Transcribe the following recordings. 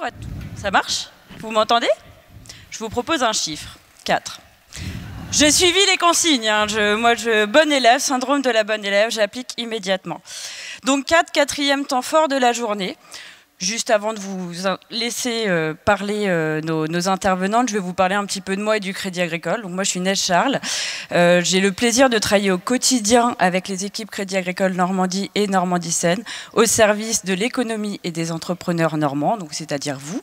Bonjour à tous. Ça marche? Vous m'entendez? Je vous propose un chiffre. 4. J'ai suivi les consignes. Bonne élève, syndrome de la bonne élève, j'applique immédiatement. Donc 4, quatrième temps fort de la journée. Juste avant de vous laisser parler nos intervenantes, je vais vous parler un petit peu de moi et du Crédit Agricole. Donc moi, je suis Neige Charles. J'ai le plaisir de travailler au quotidien avec les équipes Crédit Agricole Normandie et Normandie-Seine au service de l'économie et des entrepreneurs normands, donc c'est-à-dire vous.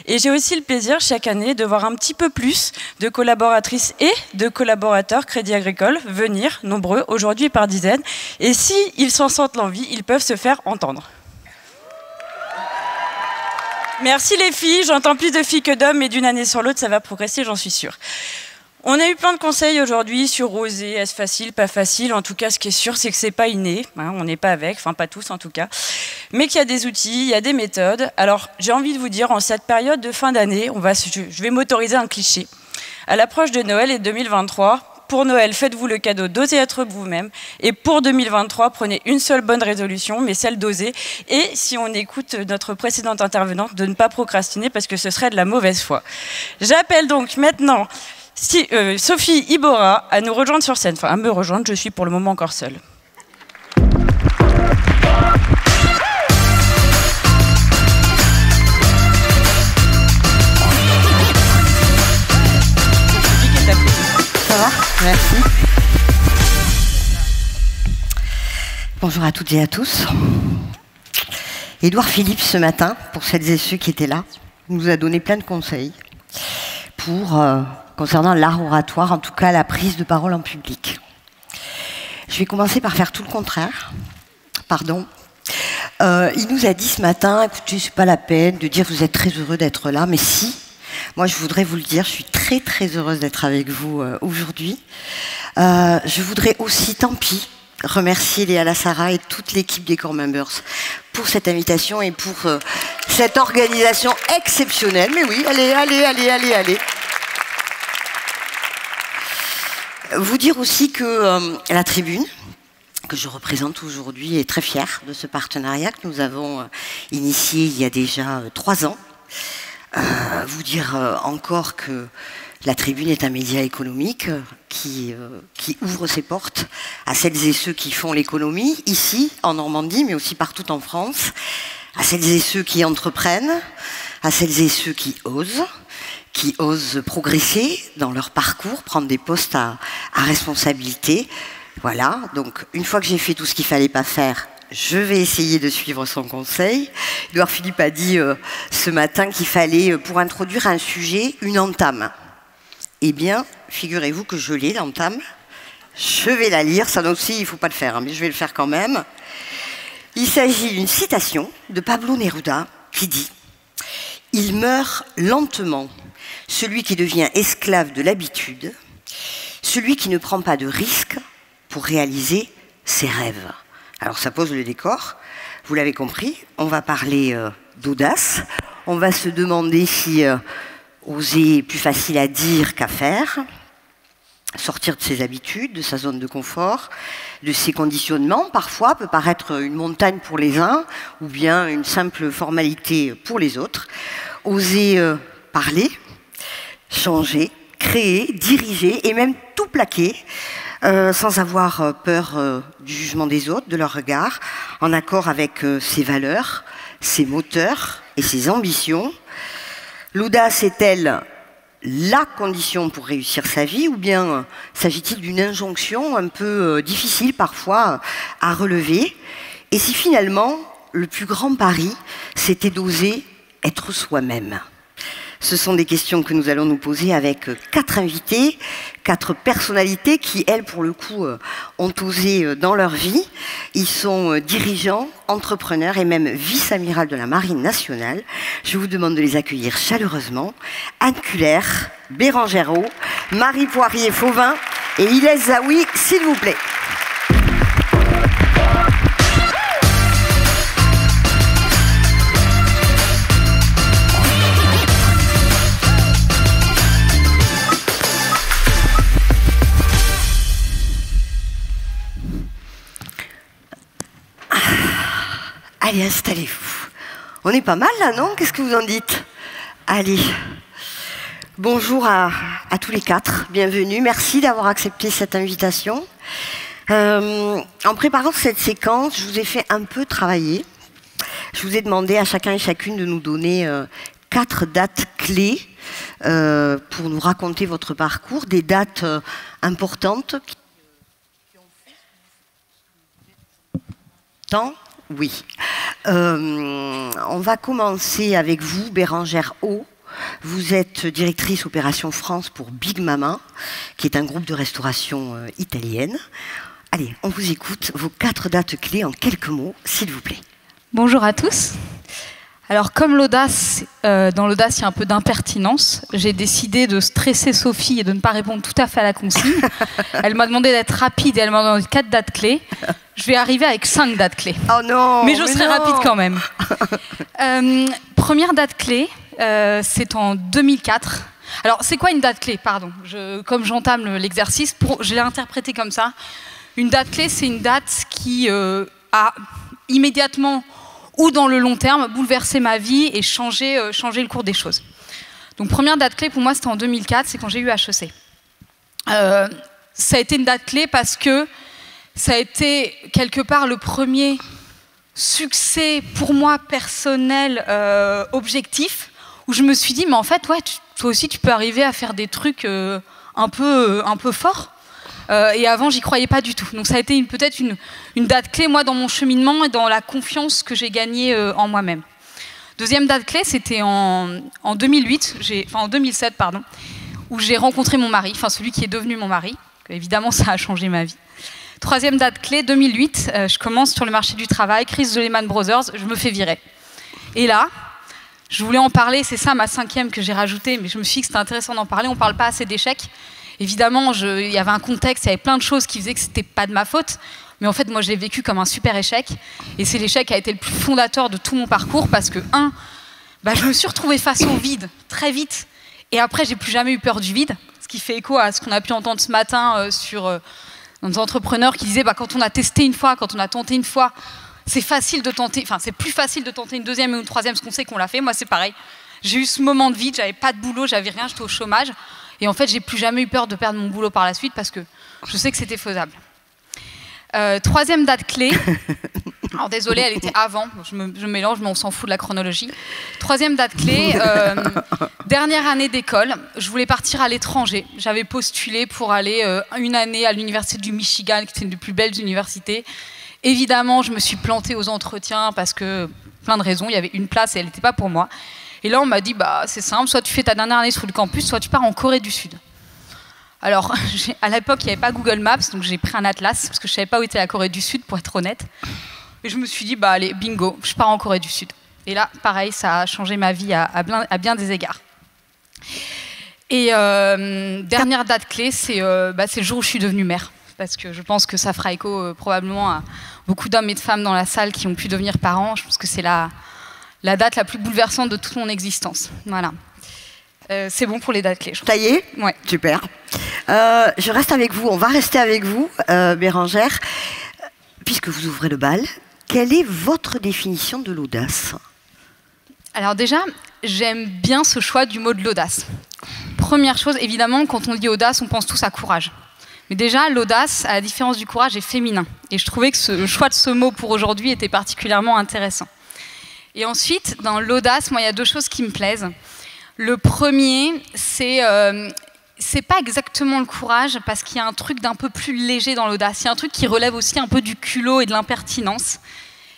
Et j'ai aussi le plaisir chaque année de voir un petit peu plus de collaboratrices et de collaborateurs Crédit Agricole venir, nombreux, aujourd'hui par dizaines. Et s'ils s'en sentent l'envie, ils peuvent se faire entendre. Merci les filles, j'entends plus de filles que d'hommes, mais d'une année sur l'autre, ça va progresser, j'en suis sûre. On a eu plein de conseils aujourd'hui sur oser, est-ce facile, pas facile. En tout cas, ce qui est sûr, c'est que c'est pas inné, hein, on n'est pas avec, enfin pas tous en tout cas, mais qu'il y a des outils, il y a des méthodes. Alors, j'ai envie de vous dire, en cette période de fin d'année, je vais m'autoriser un cliché. À l'approche de Noël et de 2023, pour Noël, faites-vous le cadeau d'oser être vous-même. Et pour 2023, prenez une seule bonne résolution, mais celle d'oser. Et si on écoute notre précédente intervenante, de ne pas procrastiner parce que ce serait de la mauvaise foi. J'appelle donc maintenant Sophie Ibora à nous rejoindre sur scène. Enfin, à me rejoindre, je suis pour le moment encore seule. Ça va? Merci. Bonjour à toutes et à tous. Édouard Philippe, ce matin, pour celles et ceux qui étaient là, nous a donné plein de conseils concernant l'art oratoire, en tout cas la prise de parole en public. Je vais commencer par faire tout le contraire. Pardon. Il nous a dit ce matin, écoutez, c'est pas la peine de dire que vous êtes très heureux d'être là, mais si. Moi, je voudrais vous le dire, je suis très très heureuse d'être avec vous aujourd'hui. Je voudrais aussi, tant pis, remercier Léa Lassara et toute l'équipe des Core Members pour cette invitation et pour cette organisation exceptionnelle. Mais oui, allez. Vous dire aussi que la tribune, que je représente aujourd'hui, est très fière de ce partenariat que nous avons initié il y a déjà 3 ans. Vous dire encore que la Tribune est un média économique qui ouvre ses portes à celles et ceux qui font l'économie, ici, en Normandie, mais aussi partout en France, à celles et ceux qui entreprennent, à celles et ceux qui osent progresser dans leur parcours, prendre des postes à responsabilité. Voilà, donc une fois que j'ai fait tout ce qu'il ne fallait pas faire, je vais essayer de suivre son conseil. Édouard Philippe a dit ce matin qu'il fallait, pour introduire un sujet, une entame. Eh bien, figurez-vous que je l'ai, l'entame. Je vais la lire, ça aussi, il ne faut pas le faire, hein, mais je vais le faire quand même. Il s'agit d'une citation de Pablo Neruda qui dit « Il meurt lentement, celui qui devient esclave de l'habitude, celui qui ne prend pas de risques pour réaliser ses rêves. » Alors ça pose le décor, vous l'avez compris, on va parler d'audace, on va se demander si oser est plus facile à dire qu'à faire, sortir de ses habitudes, de sa zone de confort, de ses conditionnements, parfois peut paraître une montagne pour les uns ou bien une simple formalité pour les autres, oser parler, changer, créer, diriger et même tout plaquer, sans avoir peur du jugement des autres, de leur regard, en accord avec ses valeurs, ses moteurs et ses ambitions. L'audace est-elle la condition pour réussir sa vie ou bien s'agit-il d'une injonction un peu difficile parfois à relever? Et si finalement, le plus grand pari, c'était d'oser être soi-même? Ce sont des questions que nous allons nous poser avec 4 invités, 4 personnalités qui, elles, pour le coup, ont osé dans leur vie. Ils sont dirigeants, entrepreneurs et même vice-amiral de la Marine nationale. Je vous demande de les accueillir chaleureusement. Anne Culler, Bérangère Haut, Marie Poirier-Fauvin et Ilès Zaoui, s'il vous plaît. Allez, installez-vous. On est pas mal là, non? Qu'est-ce que vous en dites? Allez. Bonjour à tous les quatre, bienvenue. Merci d'avoir accepté cette invitation. En préparant cette séquence, je vous ai fait un peu travailler. Je vous ai demandé à chacun et chacune de nous donner 4 dates clés pour nous raconter votre parcours, des dates importantes. Oui. On va commencer avec vous, Bérangère O. Vous êtes directrice Opération France pour Big Mama, qui est un groupe de restauration italienne. Allez, on vous écoute, vos 4 dates clés en quelques mots, s'il vous plaît. Bonjour à tous. Alors, comme l'audace, dans l'audace, il y a un peu d'impertinence, j'ai décidé de stresser Sophie et de ne pas répondre tout à fait à la consigne. Elle m'a demandé d'être rapide et elle m'a demandé 4 dates clés. Je vais arriver avec 5 dates clés. Oh non! Mais je serai rapide quand même. Première date clé, c'est en 2004. Alors, c'est quoi une date clé? Pardon. Comme j'entame l'exercice, je l'ai interprété comme ça. Une date clé, c'est une date qui a immédiatement ou dans le long terme bouleversé ma vie et changé le cours des choses. Donc, première date clé, pour moi, c'était en 2004, c'est quand j'ai eu HEC. Ça a été une date clé parce que ça a été quelque part le premier succès pour moi personnel, objectif, où je me suis dit, mais en fait, ouais, toi aussi, tu peux arriver à faire des trucs un peu forts. Et avant, j'y croyais pas du tout. Donc ça a été peut-être une date clé, moi, dans mon cheminement et dans la confiance que j'ai gagnée en moi-même. Deuxième date clé, c'était en 2007, pardon, où j'ai rencontré mon mari, enfin celui qui est devenu mon mari. Évidemment, ça a changé ma vie. Troisième date clé, 2008, je commence sur le marché du travail, crise de Lehman Brothers, je me fais virer. Et là, je voulais en parler, c'est ça ma 5e que j'ai rajoutée, mais je me suis dit que c'était intéressant d'en parler, on ne parle pas assez d'échecs. Évidemment, il y avait un contexte, il y avait plein de choses qui faisaient que ce n'était pas de ma faute, mais en fait, moi, je l'ai vécu comme un super échec, et c'est l'échec qui a été le plus fondateur de tout mon parcours, parce que, je me suis retrouvée face au vide, très vite, et après, j'ai plus jamais eu peur du vide, ce qui fait écho à ce qu'on a pu entendre ce matin sur nos entrepreneurs qui disaient quand on a testé une fois, quand on a tenté une fois, c'est facile de tenter, enfin c'est plus facile de tenter une deuxième ou une troisième, parce qu'on sait qu'on l'a fait. Moi c'est pareil. J'ai eu ce moment de vide, j'avais pas de boulot, j'avais rien, j'étais au chômage. Et en fait j'ai plus jamais eu peur de perdre mon boulot par la suite parce que je sais que c'était faisable. Troisième date clé. Alors désolée, elle était avant, je mélange, mais on s'en fout de la chronologie. Troisième date clé, dernière année d'école, je voulais partir à l'étranger. J'avais postulé pour aller une année à l'université du Michigan, qui était une des plus belles universités. Évidemment, je me suis plantée aux entretiens parce que, plein de raisons, il y avait une place et elle n'était pas pour moi. Et là, on m'a dit, c'est simple, soit tu fais ta dernière année sur le campus, soit tu pars en Corée du Sud. Alors, à l'époque, il n'y avait pas Google Maps, donc j'ai pris un atlas, parce que je ne savais pas où était la Corée du Sud, pour être honnête. Et je me suis dit, allez, bingo, je pars en Corée du Sud. Et là, pareil, ça a changé ma vie à bien des égards. Et dernière date clé, c'est le jour où je suis devenue mère. Parce que je pense que ça fera écho probablement à beaucoup d'hommes et de femmes dans la salle qui ont pu devenir parents. Je pense que c'est la date la plus bouleversante de toute mon existence. Voilà. C'est bon pour les dates clés. Ça y est? Ouais. Super. Je reste avec vous, on va rester avec vous, Bérangère. Puisque vous ouvrez le bal, quelle est votre définition de l'audace? Alors déjà, j'aime bien ce choix du mot de l'audace. Première chose, évidemment, quand on dit audace, on pense tous à courage. Mais déjà, l'audace, à la différence du courage, est féminin. Et je trouvais que le choix de ce mot pour aujourd'hui était particulièrement intéressant. Et ensuite, dans l'audace, moi, il y a 2 choses qui me plaisent. Le premier, c'est pas exactement le courage, parce qu'il y a un truc d'un peu plus léger dans l'audace. Il y a un truc qui relève aussi un peu du culot et de l'impertinence,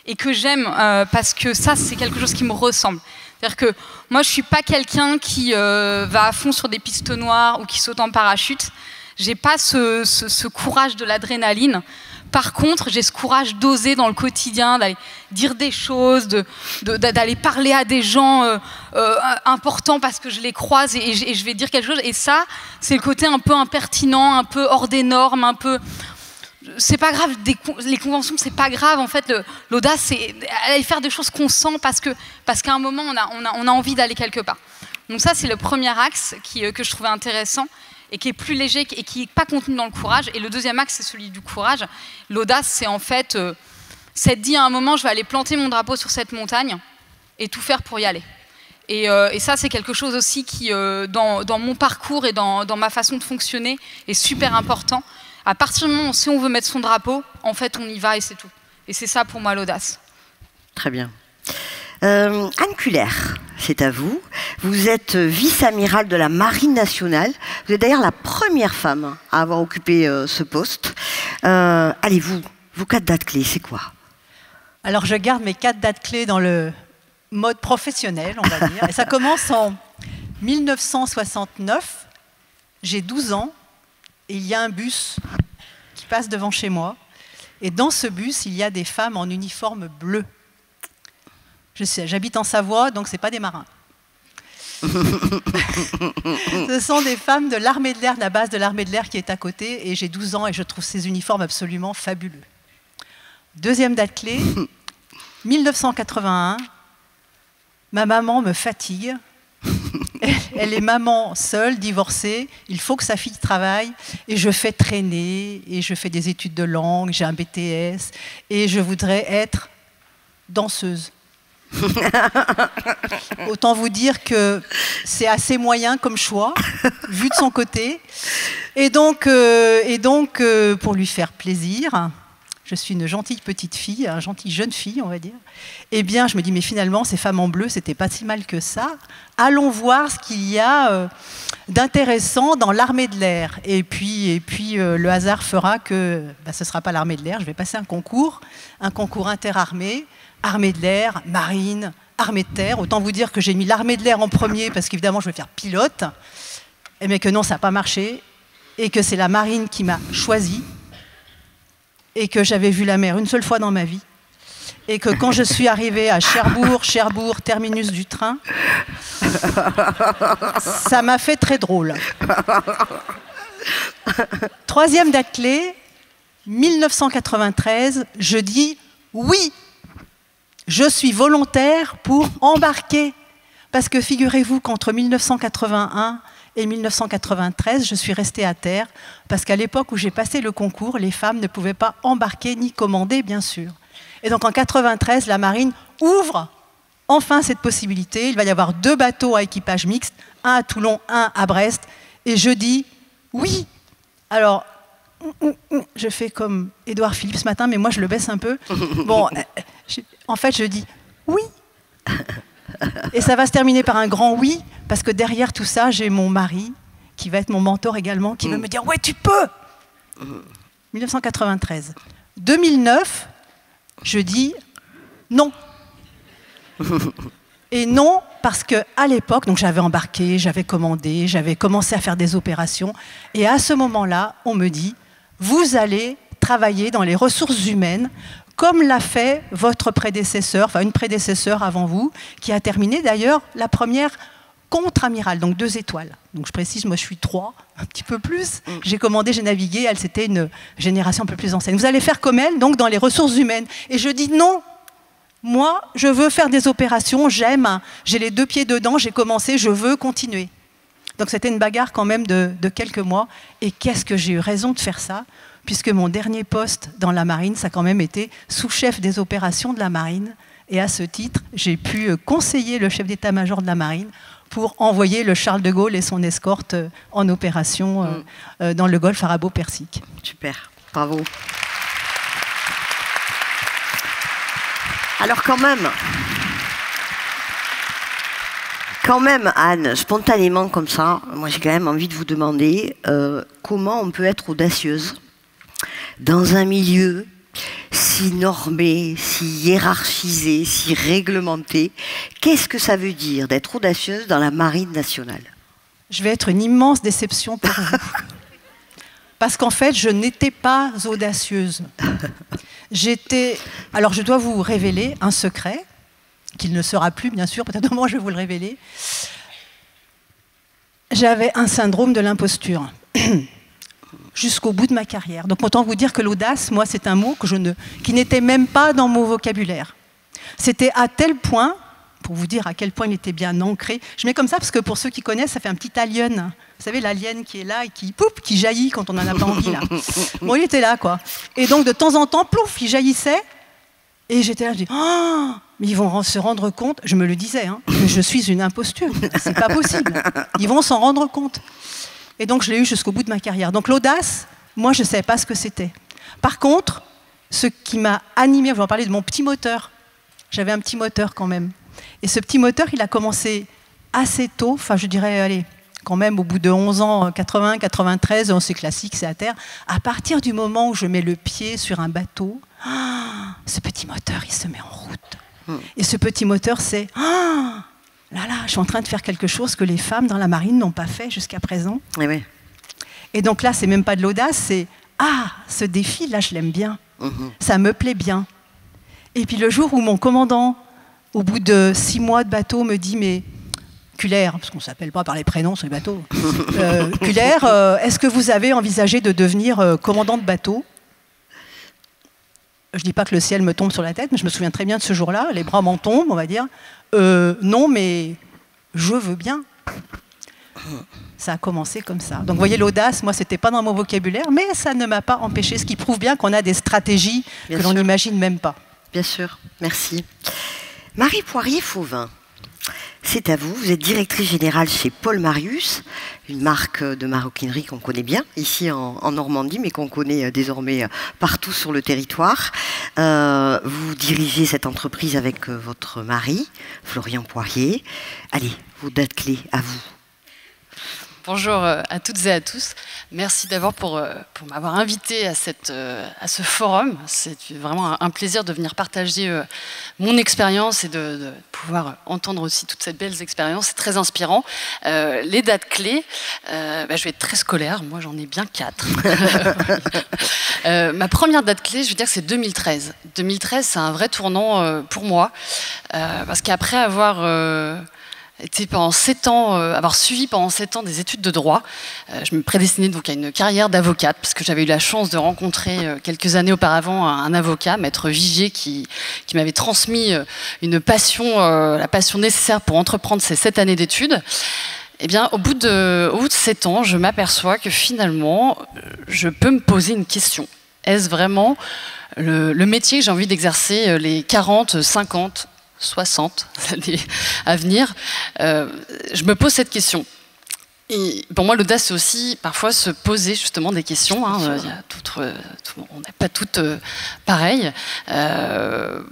et que j'aime parce que ça, c'est quelque chose qui me ressemble. C'est-à-dire que moi, je suis pas quelqu'un qui va à fond sur des pistes noires ou qui saute en parachute. J'ai pas ce courage de l'adrénaline. Par contre, j'ai ce courage d'oser dans le quotidien, d'aller dire des choses, d'aller parler à des gens importants parce que je les croise et je vais dire quelque chose. Et ça, c'est le côté un peu impertinent, un peu hors des normes, un peu... C'est pas grave, les conventions, c'est pas grave. En fait, l'audace, c'est aller faire des choses qu'on sent parce qu'à un moment, on a envie d'aller quelque part. Donc ça, c'est le premier axe que je trouvais intéressant et qui est plus léger et qui n'est pas contenu dans le courage. Et le deuxième axe, c'est celui du courage. L'audace, c'est en fait, c'est de dire à un moment, je vais aller planter mon drapeau sur cette montagne et tout faire pour y aller. Et ça, c'est quelque chose aussi qui, dans mon parcours et dans ma façon de fonctionner, est super important. À partir du moment où, si on veut mettre son drapeau, en fait, on y va et c'est tout. Et c'est ça, pour moi, l'audace. Très bien. Anne Culler, c'est à vous. Vous êtes vice-amiral de la Marine nationale. Vous êtes d'ailleurs la première femme à avoir occupé ce poste. Allez, vos 4 dates clés, c'est quoi? Alors, je garde mes 4 dates clés dans le mode professionnel, on va dire. Et ça commence en 1969. J'ai 12 ans. Et il y a un bus qui passe devant chez moi. Et dans ce bus, il y a des femmes en uniforme bleu. Je sais, j'habite en Savoie, donc ce n'est pas des marins. Ce sont des femmes de l'armée de l'air, de la base de l'armée de l'air qui est à côté. Et j'ai 12 ans et je trouve ces uniformes absolument fabuleux. Deuxième date clé, 1981. Ma maman me fatigue. Elle est maman seule, divorcée, il faut que sa fille travaille, et je fais traîner, et je fais des études de langue, j'ai un BTS, et je voudrais être danseuse. Autant vous dire que c'est assez moyen comme choix, vu de son côté. Et donc pour lui faire plaisir, je suis une gentille petite fille, une gentille jeune fille, on va dire. Eh bien, je me dis, mais finalement, ces femmes en bleu, c'était pas si mal que ça. Allons voir ce qu'il y a d'intéressant dans l'armée de l'air. Et puis le hasard fera que ce ne sera pas l'armée de l'air. Je vais passer un concours interarmée, armée de l'air, marine, armée de terre. Autant vous dire que j'ai mis l'armée de l'air en premier parce qu'évidemment, je vais faire pilote. Mais que non, ça n'a pas marché. Et que c'est la marine qui m'a choisie. Et que j'avais vu la mer une seule fois dans ma vie. Et que quand je suis arrivée à Cherbourg, terminus du train, ça m'a fait très drôle. Troisième date clé, 1993, je dis oui, je suis volontaire pour embarquer. Parce que figurez-vous qu'entre 1981 et 1993, je suis restée à terre, parce qu'à l'époque où j'ai passé le concours, les femmes ne pouvaient pas embarquer ni commander, bien sûr. Et donc en 93, la marine ouvre enfin cette possibilité. Il va y avoir 2 bateaux à équipage mixte, un à Toulon, un à Brest. Et je dis oui. Alors, je fais comme Édouard Philippe ce matin, mais moi je le baisse un peu. Bon, en fait, je dis oui. Et ça va se terminer par un grand oui, parce que derrière tout ça, j'ai mon mari, qui va être mon mentor également, qui va me dire « Ouais, tu peux !» 1993. 2009, je dis non. Et non, parce qu'à l'époque, donc j'avais embarqué, j'avais commandé, j'avais commencé à faire des opérations, et à ce moment-là, on me dit « Vous allez travailler dans les ressources humaines », comme l'a fait votre prédécesseur, enfin une prédécesseur avant vous, qui a terminé d'ailleurs la première contre-amirale, donc 2 étoiles. Donc je précise, moi je suis 3, un petit peu plus. J'ai commandé, j'ai navigué, elle c'était une génération un peu plus ancienne. Vous allez faire comme elle, donc dans les ressources humaines. Et je dis non, moi je veux faire des opérations, j'aime, j'ai les 2 pieds dedans, j'ai commencé, je veux continuer. Donc c'était une bagarre quand même de quelques mois. Et qu'est-ce que j'ai eu raison de faire ça ? Puisque mon dernier poste dans la marine, ça a quand même été sous-chef des opérations de la marine. Et à ce titre, j'ai pu conseiller le chef d'état-major de la marine pour envoyer le Charles de Gaulle et son escorte en opération dans le golfe arabo-persique. Super, bravo. Alors quand même, Anne, spontanément comme ça, moi j'ai quand même envie de vous demander comment on peut être audacieuse dans un milieu si normé, si hiérarchisé, si réglementé. Qu'est-ce que ça veut dire d'être audacieuse dans la marine nationale? Je vais être une immense déception pour vous. Parce qu'en fait, je n'étais pas audacieuse. Alors, je dois vous révéler un secret, qu'il ne sera plus, bien sûr, peut-être au moment où je vais vous le révéler. J'avais un syndrome de l'imposture. Jusqu'au bout de ma carrière. Donc autant vous dire que l'audace, moi, c'est un mot qui n'était même pas dans mon vocabulaire. C'était à tel point, pour vous dire à quel point il était bien ancré, je mets comme ça parce que pour ceux qui connaissent, ça fait un petit alien. Vous savez, l'alien qui est là et qui jaillit quand on n'en a pas envie. Là. Bon, il était là, quoi. Et donc de temps en temps, plouf, il jaillissait. Et j'étais là, je dis, oh, mais ils vont se rendre compte, je me le disais, hein, que je suis une imposture. C'est pas possible. Ils vont s'en rendre compte. Et donc, je l'ai eu jusqu'au bout de ma carrière. Donc, l'audace, moi, je ne savais pas ce que c'était. Par contre, ce qui m'a animée, je vais en parler de mon petit moteur. J'avais un petit moteur quand même. Et ce petit moteur, il a commencé assez tôt, enfin, je dirais, allez, quand même, au bout de 11 ans, 80, 93, c'est classique, c'est à terre. À partir du moment où je mets le pied sur un bateau, ce petit moteur, il se met en route. Et ce petit moteur, c'est là, je suis en train de faire quelque chose que les femmes dans la marine n'ont pas fait jusqu'à présent. Eh oui. Et donc là, c'est même pas de l'audace, c'est ce défi, là, je l'aime bien. Ça me plaît bien. Et puis le jour où mon commandant, au bout de 6 mois de bateau, me dit, mais Culler, parce qu'on ne s'appelle pas par les prénoms sur les bateaux, Culler, est-ce que vous avez envisagé de devenir commandant de bateau? Je ne dis pas que le ciel me tombe sur la tête, mais je me souviens très bien de ce jour-là, les bras m'en tombent, on va dire. Non, mais je veux bien. Ça a commencé comme ça. Donc vous voyez, l'audace, moi, ce n'était pas dans mon vocabulaire, mais ça ne m'a pas empêché, ce qui prouve bien qu'on a des stratégies que l'on n'imagine même pas. Bien sûr, merci. Marie Poirier-Fauvin, c'est à vous. Vous êtes directrice générale chez Paul Marius, une marque de maroquinerie qu'on connaît bien ici en Normandie, mais qu'on connaît désormais partout sur le territoire. Vous dirigez cette entreprise avec votre mari, Florian Poirier. Allez, vos dates clés, à vous. Bonjour à toutes et à tous. Merci d'abord pour m'avoir invité à ce forum. C'est vraiment un plaisir de venir partager mon expérience et de pouvoir entendre aussi toutes ces belles expériences. C'est très inspirant. Les dates clés, je vais être très scolaire. Moi, j'en ai bien 4. Ma première date clé, je veux dire que c'est 2013. 2013, c'est un vrai tournant pour moi. Parce qu'après avoir... été pendant 7 ans, avoir suivi pendant 7 ans des études de droit. Je me prédestinais donc à une carrière d'avocate, parce que j'avais eu la chance de rencontrer quelques années auparavant un avocat, Maître Vigier, qui m'avait transmis une passion, la passion nécessaire pour entreprendre ces 7 années d'études. Eh bien, au bout de 7 ans, je m'aperçois que finalement, je peux me poser une question. Est-ce vraiment le métier que j'ai envie d'exercer les 40, 50 60 années à venir, je me pose cette question. Et pour moi, l'audace, c'est aussi parfois se poser justement des questions. Hein. On n'est pas toutes pareilles.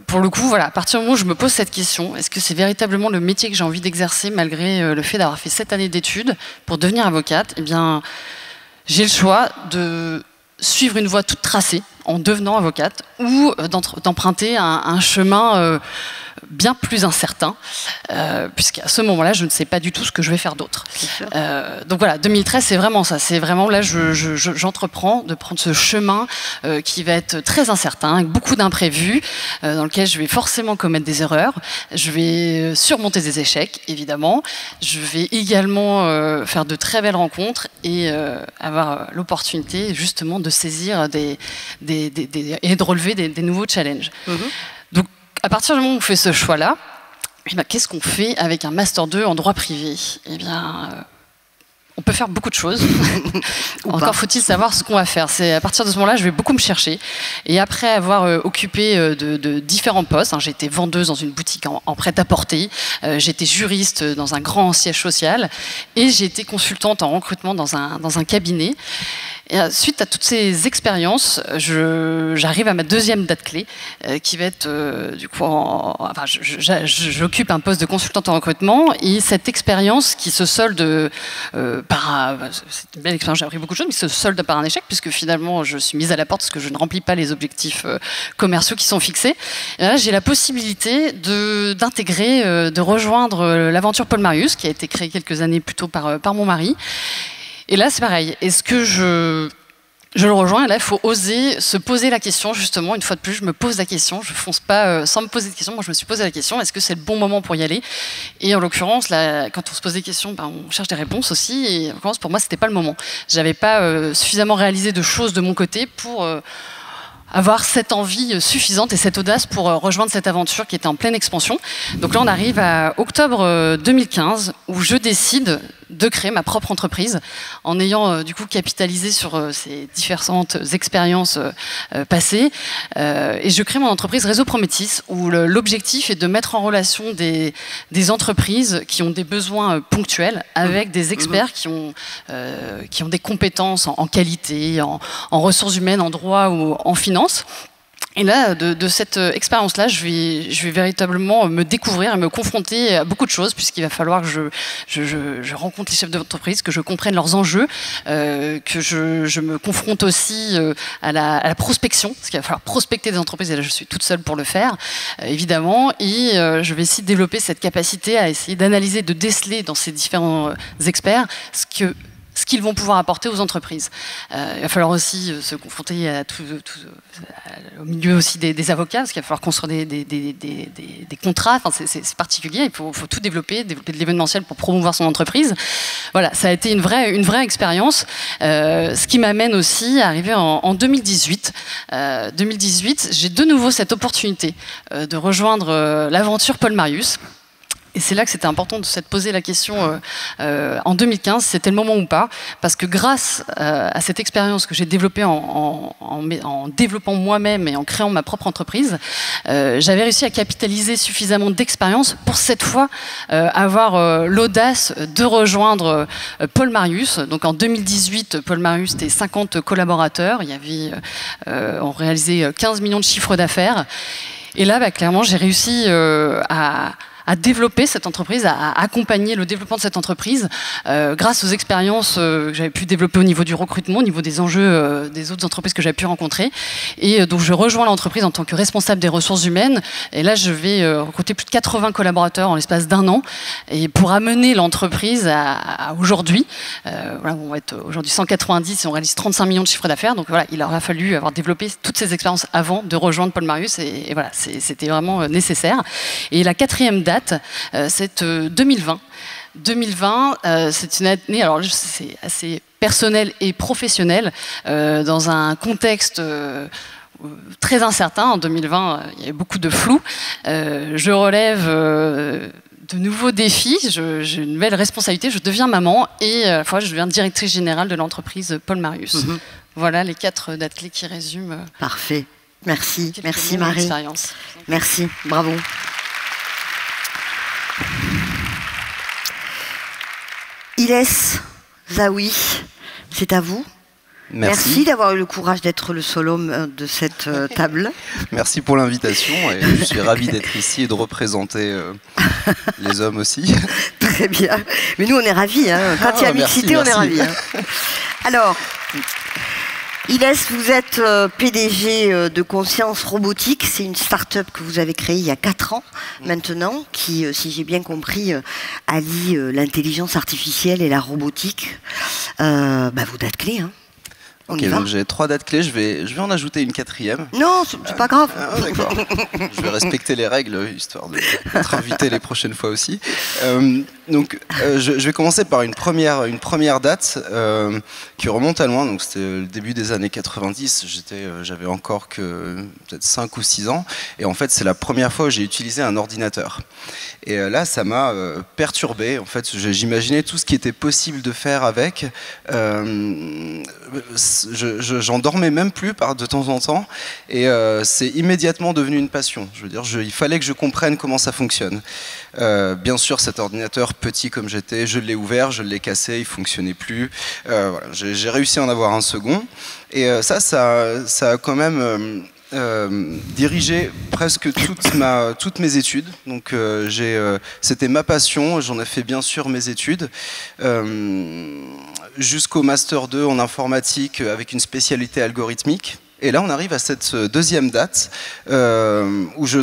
Pour le coup, voilà, à partir du moment où je me pose cette question, est-ce que c'est véritablement le métier que j'ai envie d'exercer malgré le fait d'avoir fait 7 années d'études pour devenir avocate? Eh bien, j'ai le choix de suivre une voie toute tracée en devenant avocate ou d'emprunter un chemin bien plus incertain, puisqu'à ce moment-là, je ne sais pas du tout ce que je vais faire d'autre. Donc voilà, 2013, c'est vraiment ça. C'est vraiment là, j'entreprends de prendre ce chemin qui va être très incertain, avec beaucoup d'imprévus, dans lequel je vais forcément commettre des erreurs. Je vais surmonter des échecs, évidemment. Je vais également faire de très belles rencontres et avoir l'opportunité, justement, de saisir et de relever des nouveaux challenges. Donc, à partir du moment où on fait ce choix-là, eh bien, qu'est-ce qu'on fait avec un Master 2 en droit privé? Eh bien, on peut faire beaucoup de choses. Encore faut-il savoir ce qu'on va faire. C'est à partir de ce moment-là, je vais beaucoup me chercher. Et après avoir occupé de différents postes, hein, j'ai été vendeuse dans une boutique en prêt-à-porter, j'ai été juriste dans un grand siège social, et j'ai été consultante en recrutement dans un cabinet. Et suite à toutes ces expériences, j'arrive à ma deuxième date clé, qui va être du coup, j'occupe un poste de consultante en recrutement, et cette expérience qui se solde c'est une belle expérience, j'ai appris beaucoup de choses, mais qui se solde par un échec, puisque finalement je suis mise à la porte parce que je ne remplis pas les objectifs commerciaux qui sont fixés. Et là, j'ai la possibilité d'intégrer, de rejoindre l'aventure Paul Marius, qui a été créée quelques années plus tôt par mon mari. Et là, c'est pareil. Est-ce que je le rejoins? Et là, il faut oser se poser la question, justement. Une fois de plus, je me pose la question. Je ne fonce pas sans me poser de questions. Moi, je me suis posé la question, est-ce que c'est le bon moment pour y aller? Et en l'occurrence, là, quand on se pose des questions, on cherche des réponses aussi. Et en l'occurrence, pour moi, ce n'était pas le moment. Je n'avais pas suffisamment réalisé de choses de mon côté pour avoir cette envie suffisante et cette audace pour rejoindre cette aventure qui était en pleine expansion. Donc là, on arrive à octobre 2015, où je décide de créer ma propre entreprise en ayant du coup capitalisé sur ces différentes expériences passées. Et je crée mon entreprise Réseau Prométis, où l'objectif est de mettre en relation des entreprises qui ont des besoins ponctuels avec des experts qui ont des compétences en qualité, en ressources humaines, en droit ou en finance. Et là, de cette expérience-là, je vais véritablement me découvrir et me confronter à beaucoup de choses, puisqu'il va falloir que je rencontre les chefs d'entreprise, que je comprenne leurs enjeux, que je me confronte aussi à la prospection, parce qu'il va falloir prospecter des entreprises, et là je suis toute seule pour le faire, évidemment, et je vais essayer de développer cette capacité à essayer d'analyser, de déceler dans ces différents experts ce qu'ils vont pouvoir apporter aux entreprises. Il va falloir aussi se confronter au milieu aussi des avocats, parce qu'il va falloir construire des contrats. Enfin, c'est particulier, il faut tout développer de l'événementiel pour promouvoir son entreprise. Voilà, ça a été une vraie expérience, ce qui m'amène aussi à arriver en 2018. 2018, j'ai de nouveau cette opportunité de rejoindre l'aventure Paul Marius. Et c'est là que c'était important de se poser la question en 2015, c'était le moment ou pas, parce que grâce à cette expérience que j'ai développée en développant moi-même et en créant ma propre entreprise, j'avais réussi à capitaliser suffisamment d'expérience pour cette fois avoir l'audace de rejoindre Paul Marius. Donc en 2018, Paul Marius, c'était 50 collaborateurs, on réalisait 15 millions de chiffres d'affaires. Et là, clairement, j'ai réussi à développer cette entreprise, à accompagner le développement de cette entreprise grâce aux expériences que j'avais pu développer au niveau du recrutement, au niveau des enjeux des autres entreprises que j'avais pu rencontrer. Et donc je rejoins l'entreprise en tant que responsable des ressources humaines. Et là, je vais recruter plus de 80 collaborateurs en l'espace d'1 an. Et pour amener l'entreprise à aujourd'hui, voilà, on va être aujourd'hui 190 et on réalise 35 millions de chiffres d'affaires. Donc voilà, il aura fallu avoir développé toutes ces expériences avant de rejoindre Paul Marius. Et voilà, c'était vraiment nécessaire. Et la quatrième date, c'est 2020. 2020, c'est une année, alors c'est assez personnel et professionnel, dans un contexte très incertain. En 2020, il y avait beaucoup de flou. Je relève de nouveaux défis, j'ai une nouvelle responsabilité, je deviens maman et à la fois je deviens directrice générale de l'entreprise Paul Marius. Voilà les 4 dates clés qui résument. Parfait. Merci. Merci Marie. Merci. Bravo. Ilès Zaoui, c'est à vous. Merci d'avoir eu le courage d'être le seul homme de cette table. Merci pour l'invitation et je suis ravi d'être ici et de représenter les hommes aussi. Très bien. Mais nous on est ravis, hein. Quand il y a mixité, on est ravis. Hein. Alors, Ilès, vous êtes PDG de Conscience Robotique. C'est une start-up que vous avez créée il y a 4 ans maintenant, qui, si j'ai bien compris, allie l'intelligence artificielle et la robotique. Vos dates clés, hein. Ok, donc j'ai 3 dates clés, je vais en ajouter une 4e. Non, c'est pas grave. D'accord. Je vais respecter les règles, histoire d'être invité les prochaines fois aussi. Je vais commencer par une première date qui remonte à loin. Donc c'était le début des années 90. J'avais encore que peut-être 5 ou 6 ans. Et en fait, c'est la première fois où j'ai utilisé un ordinateur. Et là, ça m'a perturbé. En fait, j'imaginais tout ce qui était possible de faire avec. J'en dormais même plus de temps en temps. Et c'est immédiatement devenu une passion. Je veux dire, il fallait que je comprenne comment ça fonctionne. Bien sûr, cet ordinateur, petit comme j'étais, je l'ai ouvert, je l'ai cassé, il fonctionnait plus. Voilà, j'ai réussi à en avoir un second. Et ça a quand même dirigé presque toutes mes études. Donc c'était ma passion, j'en ai fait bien sûr mes études. Jusqu'au Master 2 en informatique avec une spécialité algorithmique. Et là, on arrive à cette deuxième date que je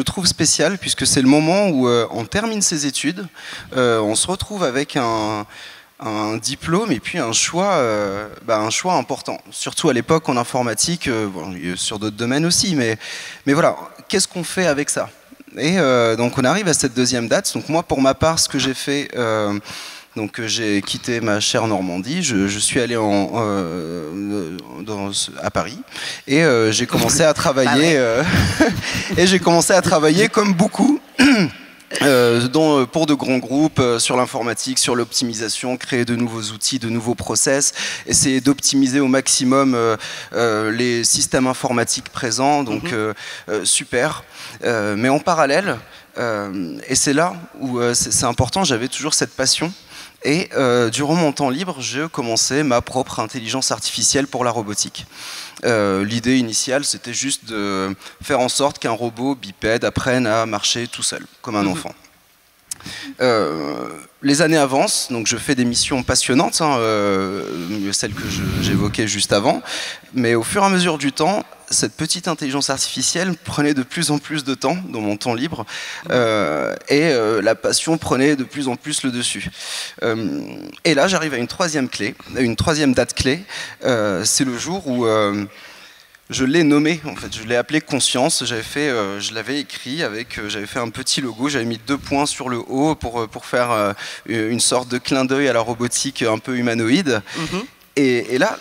trouve spéciale, puisque c'est le moment où on termine ses études, on se retrouve avec un diplôme et puis un choix important. Surtout à l'époque en informatique, sur d'autres domaines aussi, mais voilà, qu'est-ce qu'on fait avec ça? Et donc on arrive à cette deuxième date. Donc moi, pour ma part, ce que j'ai fait... Donc j'ai quitté ma chère Normandie, je suis allé à Paris et j'ai commencé à travailler et j'ai commencé à travailler comme beaucoup pour de grands groupes, sur l'informatique, sur l'optimisation, créer de nouveaux outils, de nouveaux process, essayer d'optimiser au maximum les systèmes informatiques présents, donc super. Mais en parallèle, et c'est là où c'est important, j'avais toujours cette passion. Et durant mon temps libre, je commençais ma propre intelligence artificielle pour la robotique. L'idée initiale, c'était juste de faire en sorte qu'un robot bipède apprenne à marcher tout seul, comme un enfant. Les années avancent, donc je fais des missions passionnantes, celles que j'évoquais juste avant, mais au fur et à mesure du temps, cette petite intelligence artificielle prenait de plus en plus de temps dans mon temps libre et la passion prenait de plus en plus le dessus. Et là, j'arrive à une troisième date clé, c'est le jour où je l'ai nommé, en fait, je l'ai appelé Conscience. Je l'avais écrit j'avais fait un petit logo, j'avais mis 2 points sur le haut pour faire une sorte de clin d'œil à la robotique un peu humanoïde. Et là,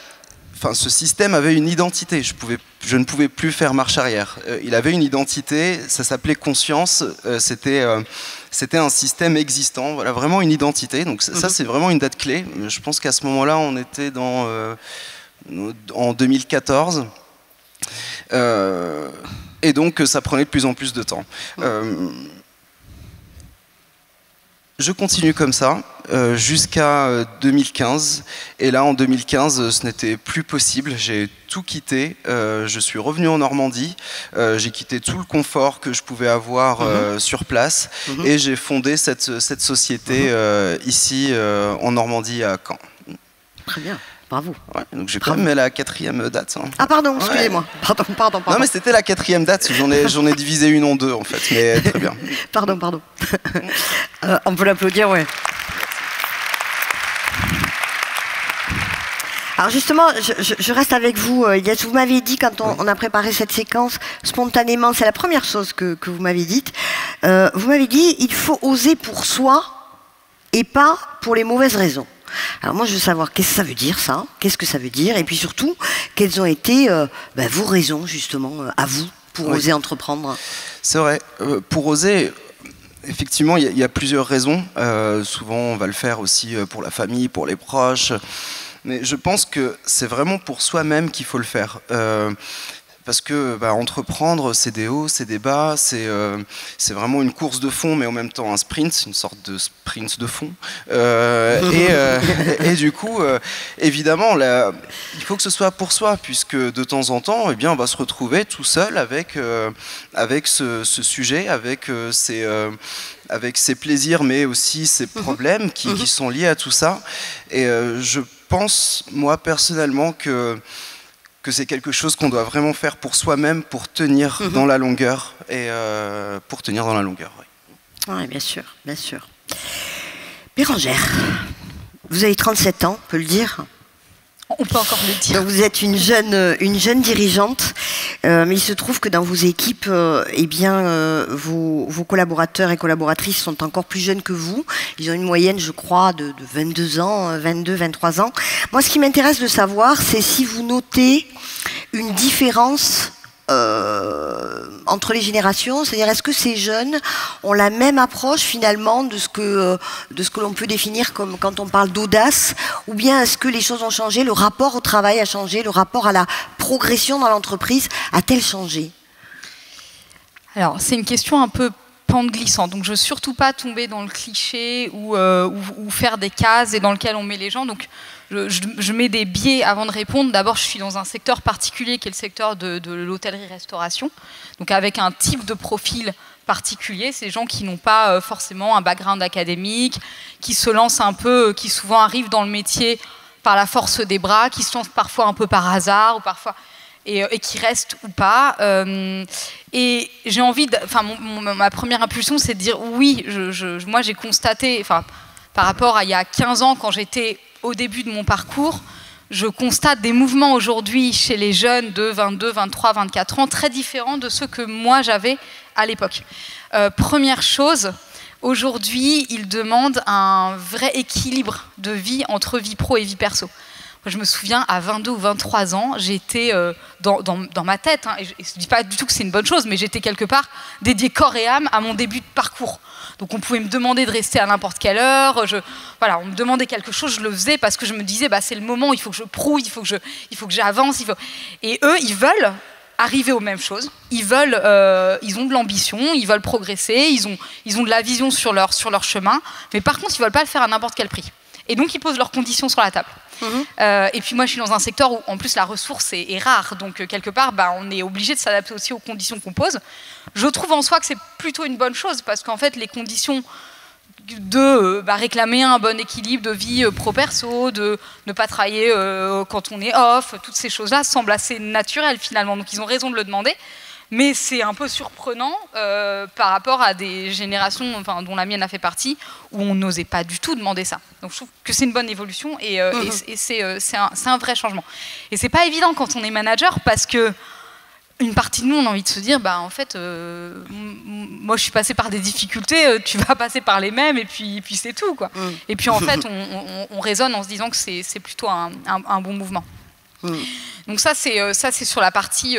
ce système avait une identité. Je ne pouvais plus faire marche arrière. Il avait une identité, ça s'appelait Conscience. C'était un système existant, voilà, vraiment une identité. Donc ça, c'est vraiment une date clé. Je pense qu'à ce moment-là, on était en 2014. Et donc ça prenait de plus en plus de temps. Je continue comme ça jusqu'à 2015. Et là, en 2015, ce n'était plus possible. J'ai tout quitté. Je suis revenu en Normandie. J'ai quitté tout le confort que je pouvais avoir sur place. Et j'ai fondé cette société ici en Normandie à Caen. Très bien. Bravo. Ouais, donc j'ai quand même la 4e date. Ah pardon, excusez-moi. Pardon. Non mais c'était la 4e date, j'en ai divisé une en 2 en fait, mais très bien. Pardon. On peut l'applaudir, ouais. Alors justement, je reste avec vous, Ilias. Vous m'avez dit, quand on a préparé cette séquence, spontanément, c'est la première chose que vous m'avez dite. Vous m'avez dit, il faut oser pour soi et pas pour les mauvaises raisons. Alors moi je veux savoir qu'est-ce que ça veut dire ça, qu'est-ce que ça veut dire, et puis surtout quelles ont été vos raisons justement à vous pour oser entreprendre. C'est vrai, pour oser, effectivement il y a plusieurs raisons, souvent on va le faire aussi pour la famille, pour les proches, mais je pense que c'est vraiment pour soi-même qu'il faut le faire. Parce que entreprendre, c'est des hauts, c'est des bas, c'est vraiment une course de fond, mais en même temps un sprint, une sorte de sprint de fond. Et du coup, évidemment, il faut que ce soit pour soi, puisque de temps en temps, on va se retrouver tout seul avec ce sujet, avec ses plaisirs, mais aussi ses problèmes qui sont liés à tout ça. Et je pense, moi, personnellement, que c'est quelque chose qu'on doit vraiment faire pour soi-même, pour tenir dans la longueur. Oui, bien sûr. Bérangère, vous avez 37 ans, on peut le dire. On peut encore le dire. Donc vous êtes une jeune dirigeante, mais il se trouve que dans vos équipes, vos collaborateurs et collaboratrices sont encore plus jeunes que vous. Ils ont une moyenne, je crois, de 22 ans, 22, 23 ans. Moi, ce qui m'intéresse de savoir, c'est si vous notez une différence entre les générations, c'est-à-dire est-ce que ces jeunes ont la même approche finalement de ce que l'on peut définir comme quand on parle d'audace, ou bien est-ce que les choses ont changé, le rapport au travail a changé, le rapport à la progression dans l'entreprise a-t-elle changé? Alors c'est une question un peu pente glissante, donc je ne veux surtout pas tomber dans le cliché ou faire des cases et dans lequel on met les gens, donc je mets des biais avant de répondre. D'abord, je suis dans un secteur particulier qui est le secteur de l'hôtellerie-restauration, donc avec un type de profil particulier. C'est des gens qui n'ont pas forcément un background académique, qui se lancent un peu, qui souvent arrivent dans le métier par la force des bras, qui se lancent parfois un peu par hasard, ou parfois et qui restent ou pas. Et j'ai envie, ma première impulsion, c'est de dire oui. Moi, j'ai constaté, par rapport à il y a 15 ans, quand j'étais au début de mon parcours, je constate des mouvements aujourd'hui chez les jeunes de 22, 23, 24 ans très différents de ceux que moi j'avais à l'époque. Première chose, aujourd'hui, ils demandent un vrai équilibre de vie entre vie pro et vie perso. Je me souviens, à 22 ou 23 ans, j'étais dans ma tête, hein, et je ne dis pas du tout que c'est une bonne chose, mais j'étais quelque part dédiée corps et âme à mon début de parcours. Donc on pouvait me demander de rester à n'importe quelle heure, voilà, on me demandait quelque chose, je le faisais parce que je me disais, c'est le moment, il faut que je prouve, il faut que j'avance. Et eux, ils veulent arriver aux mêmes choses, ils ont de l'ambition, ils veulent progresser, ils ont de la vision sur leur chemin, mais par contre, ils ne veulent pas le faire à n'importe quel prix. Et donc, ils posent leurs conditions sur la table. Et puis moi, je suis dans un secteur où, en plus, la ressource est rare. Donc, quelque part, on est obligé de s'adapter aussi aux conditions qu'on pose. Je trouve en soi que c'est plutôt une bonne chose, parce qu'en fait, les conditions de réclamer un bon équilibre de vie pro-perso, de ne pas travailler quand on est off, toutes ces choses-là semblent assez naturelles, finalement. Donc, ils ont raison de le demander. Mais c'est un peu surprenant par rapport à des générations dont la mienne a fait partie, où on n'osait pas du tout demander ça. Donc je trouve que c'est une bonne évolution et c'est un vrai changement. Et c'est pas évident quand on est manager, parce que une partie de nous, on a envie de se dire, en fait, moi je suis passée par des difficultés, tu vas passer par les mêmes, et puis c'est tout, quoi. Et puis en fait, on raisonne en se disant que c'est plutôt un bon mouvement. Donc ça c'est sur la partie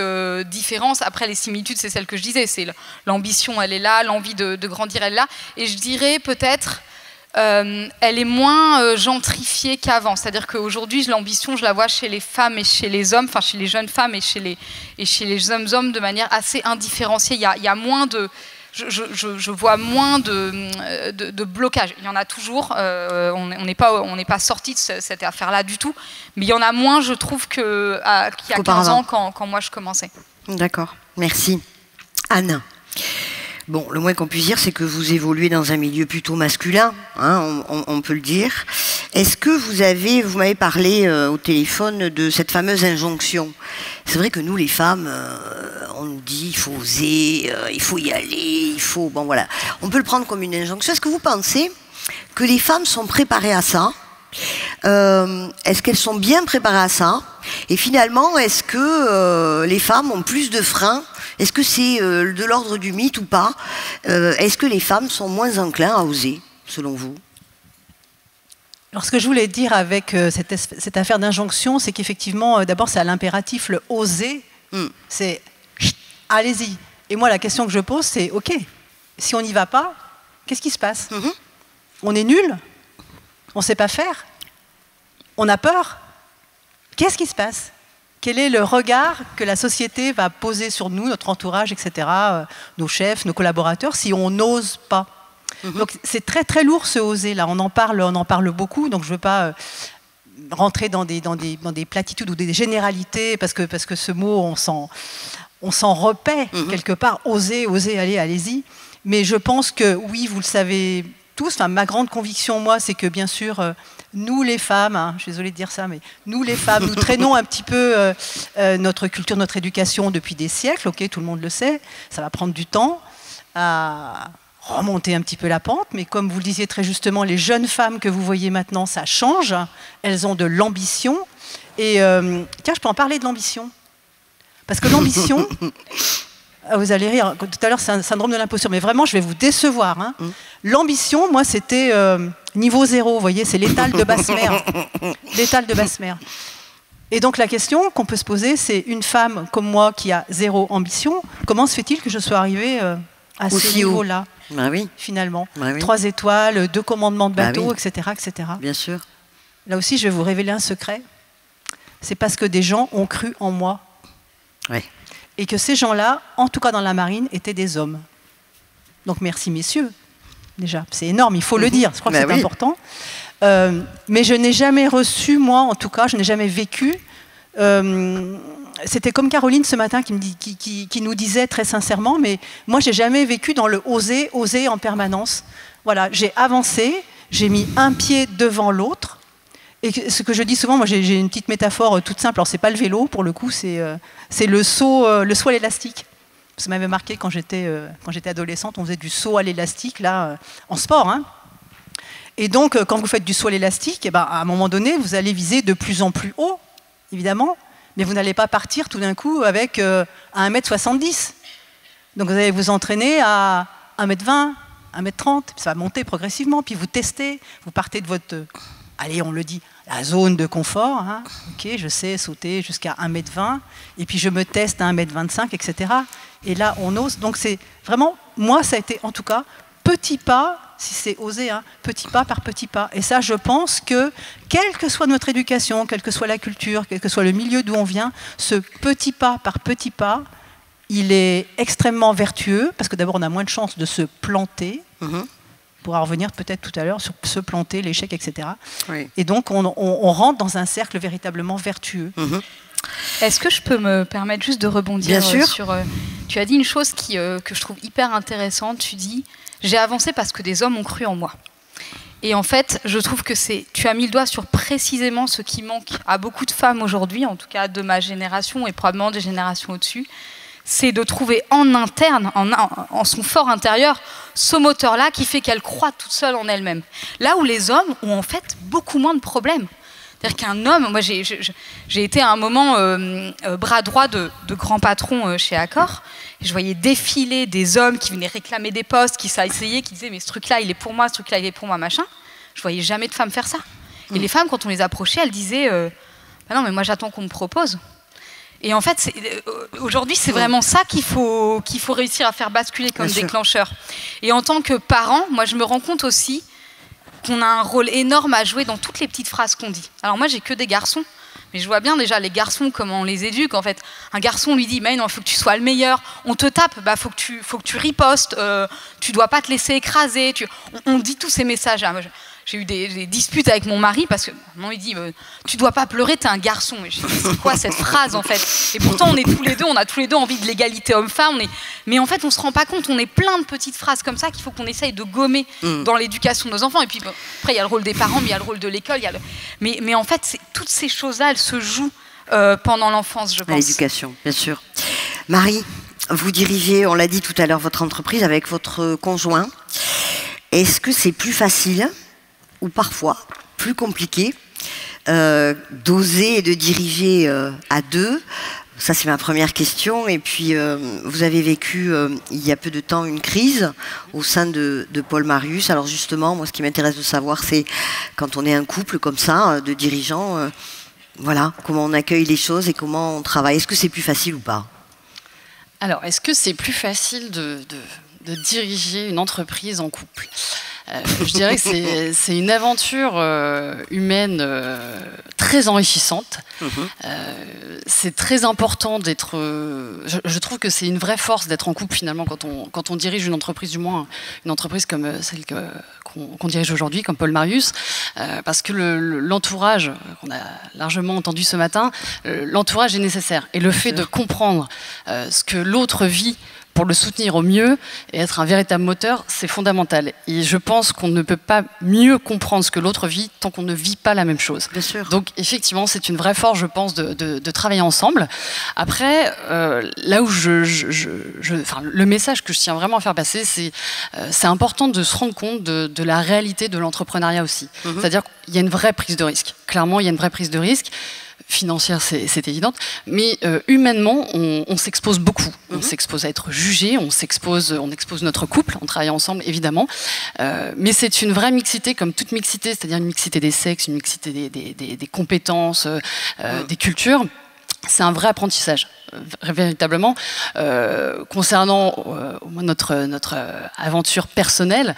différence. Après, les similitudes, c'est celle que je disais, c'est l'ambition, elle est là, l'envie de grandir, elle est là, et je dirais peut-être elle est moins gentrifiée qu'avant. C'est-à-dire qu'aujourd'hui, l'ambition, je la vois chez les femmes et chez les hommes, enfin chez les jeunes femmes et chez les jeunes hommes de manière assez indifférenciée. Il y a moins de... Je vois moins de blocage. Il y en a toujours, on n'est pas sorti de cette affaire-là du tout, mais il y en a moins, je trouve, qu'il y a 15 ans quand moi je commençais. D'accord, merci. Anne. Bon, le moins qu'on puisse dire, c'est que vous évoluez dans un milieu plutôt masculin, hein, on peut le dire. Est-ce que vous m'avez parlé au téléphone de cette fameuse injonction. C'est vrai que nous, les femmes, on nous dit il faut oser, il faut y aller, bon voilà. On peut le prendre comme une injonction. Est-ce que vous pensez que les femmes sont préparées à ça ? Est-ce qu'elles sont bien préparées à ça? Et finalement, est-ce que les femmes ont plus de freins? Est-ce que c'est de l'ordre du mythe ou pas? Est-ce que les femmes sont moins enclins à oser, selon vous? Alors, ce que je voulais dire avec cette affaire d'injonction, c'est qu'effectivement, d'abord, c'est à l'impératif, le oser, c'est allez-y. Et moi, la question que je pose, c'est ok, si on n'y va pas, qu'est-ce qui se passe? On est nul? On ne sait pas faire? On a peur? Qu'est-ce qui se passe? Quel est le regard que la société va poser sur nous, notre entourage, etc., nos chefs, nos collaborateurs, si on n'ose pas? Donc c'est très très lourd ce oser là. On en parle beaucoup. Donc je ne veux pas rentrer dans des platitudes ou des généralités parce que ce mot on s'en repaît quelque part. Oser, allez-y. Mais je pense que oui, vous le savez tous. Enfin, ma grande conviction, moi, c'est que bien sûr, nous les femmes, je suis désolée de dire ça, mais nous les femmes, nous traînons un petit peu notre culture, notre éducation depuis des siècles. Ok, tout le monde le sait. Ça va prendre du temps à remonter un petit peu la pente, mais comme vous le disiez très justement, les jeunes femmes que vous voyez maintenant, ça change. Elles ont de l'ambition. Et tiens, je peux en parler de l'ambition. Parce que l'ambition, vous allez rire, tout à l'heure c'est un syndrome de l'imposture, mais vraiment je vais vous décevoir. Hein. L'ambition, moi c'était niveau 0, vous voyez, c'est l'étal de basse mer. L'étal de basse mer. Et donc la question qu'on peut se poser, c'est une femme comme moi qui a 0 ambition, comment se fait-il que je sois arrivée à ce niveau-là, finalement? 3 étoiles, 2 commandements de bateau, etc., etc. Bien sûr. Là aussi, je vais vous révéler un secret. C'est parce que des gens ont cru en moi. Ouais. Et que ces gens-là, en tout cas dans la marine, étaient des hommes. Donc merci messieurs, déjà. C'est énorme, il faut le dire, je crois que c'est important. Mais je n'ai jamais reçu, moi en tout cas, je n'ai jamais vécu... C'était comme Caroline ce matin qui nous disait très sincèrement, mais moi j'ai jamais vécu dans le oser en permanence. Voilà, j'ai avancé, j'ai mis un pied devant l'autre. Et ce que je dis souvent, moi j'ai une petite métaphore toute simple. Alors c'est pas le vélo pour le coup, c'est le saut à l'élastique. Ça m'avait marqué quand j'étais adolescente, on faisait du saut à l'élastique là en sport. Hein. Et donc quand vous faites du saut à l'élastique, à un moment donné vous allez viser de plus en plus haut, évidemment. Mais vous n'allez pas partir tout d'un coup avec à 1m70. Donc vous allez vous entraîner à 1m20, 1m30, ça va monter progressivement, puis vous testez, vous partez de votre allez, on le dit, la zone de confort. Hein. Ok, je sais sauter jusqu'à 1,20 m, et puis je me teste à 1,25 m, etc. Et là, on ose. Donc c'est vraiment, moi, ça a été en tout cas petit pas, si c'est osé, hein, petit pas par petit pas. Et ça, je pense que, quelle que soit notre éducation, quelle que soit la culture, quel que soit le milieu d'où on vient, ce petit pas par petit pas, il est extrêmement vertueux, parce que d'abord, on a moins de chances de se planter. On pourra revenir peut-être tout à l'heure sur se planter, l'échec, etc. Oui. Et donc, on rentre dans un cercle véritablement vertueux. Est-ce que je peux me permettre juste de rebondir sur... tu as dit une chose que je trouve hyper intéressante. Tu dis, j'ai avancé parce que des hommes ont cru en moi. Et en fait, je trouve que tu as mis le doigt sur précisément ce qui manque à beaucoup de femmes aujourd'hui, en tout cas de ma génération et probablement des générations au-dessus, c'est de trouver en interne, en son fort intérieur, ce moteur-là qui fait qu'elle croit toute seule en elle-même. Là où les hommes ont en fait beaucoup moins de problèmes. C'est-à-dire qu'un homme, moi j'ai été à un moment bras droit de grands patrons chez Accor, et je voyais défiler des hommes qui venaient réclamer des postes, qui s'essayaient, qui disaient mais ce truc-là il est pour moi, ce truc-là il est pour moi, machin. Je voyais jamais de femmes faire ça. Et les femmes, quand on les approchait, elles disaient bah non mais moi j'attends qu'on me propose. Et en fait, aujourd'hui, c'est vraiment ça qu'il faut réussir à faire basculer comme déclencheur. Et en tant que parent, moi je me rends compte aussi qu'on a un rôle énorme à jouer dans toutes les petites phrases qu'on dit. Alors moi, j'ai que des garçons, mais je vois bien déjà les garçons, comment on les éduque. En fait, un garçon, on lui dit, mais non, il faut que tu sois le meilleur. On te tape, bah, faut que tu ripostes. Tu dois pas te laisser écraser. On dit tous ces messages-là. J'ai eu des disputes avec mon mari parce que non, il dit tu dois pas pleurer, t'es un garçon. Mais j'ai dit, c'est quoi cette phrase en fait? Et pourtant on a tous les deux envie de l'égalité homme-femme. Mais en fait on se rend pas compte, on est plein de petites phrases comme ça qu'il faut qu'on essaye de gommer dans l'éducation de nos enfants. Et puis après il y a le rôle des parents, mais il y a le rôle de l'école. Mais en fait toutes ces choses-là, elles se jouent pendant l'enfance, je pense. L'éducation, bien sûr. Marie, vous dirigez, on l'a dit tout à l'heure, votre entreprise avec votre conjoint. Est-ce que c'est plus facile ou parfois plus compliqué d'oser et de diriger à deux? Ça, c'est ma première question. Et puis, vous avez vécu, il y a peu de temps, une crise au sein de Paul Marius. Alors justement, moi, ce qui m'intéresse de savoir, c'est quand on est un couple comme ça, de dirigeants, voilà, comment on accueille les choses et comment on travaille. Est-ce que c'est plus facile ou pas? Alors, est-ce que c'est plus facile de diriger une entreprise en couple? Je dirais que c'est une aventure humaine très enrichissante. C'est très important d'être... je trouve que c'est une vraie force d'être en couple finalement quand on dirige une entreprise, du moins une entreprise comme celle qu'on dirige aujourd'hui, comme Paul Marius, parce que l'entourage, qu'on a largement entendu ce matin, l'entourage est nécessaire. Et le fait de comprendre ce que l'autre vit pour le soutenir au mieux et être un véritable moteur, c'est fondamental. Et je pense qu'on ne peut pas mieux comprendre ce que l'autre vit tant qu'on ne vit pas la même chose. Bien sûr. Donc effectivement, c'est une vraie force, je pense, de travailler ensemble. Après, là où le message que je tiens vraiment à faire passer, c'est important de se rendre compte de la réalité de l'entrepreneuriat aussi. C'est-à-dire qu'il y a une vraie prise de risque. Clairement, il y a une vraie prise de risque. Financière, c'est évident, mais humainement, on s'expose beaucoup. On s'expose à être jugé, on expose notre couple, on travaille ensemble, évidemment. Mais c'est une vraie mixité, comme toute mixité, c'est-à-dire une mixité des sexes, une mixité des compétences, des cultures. C'est un vrai apprentissage, véritablement. Concernant notre aventure personnelle,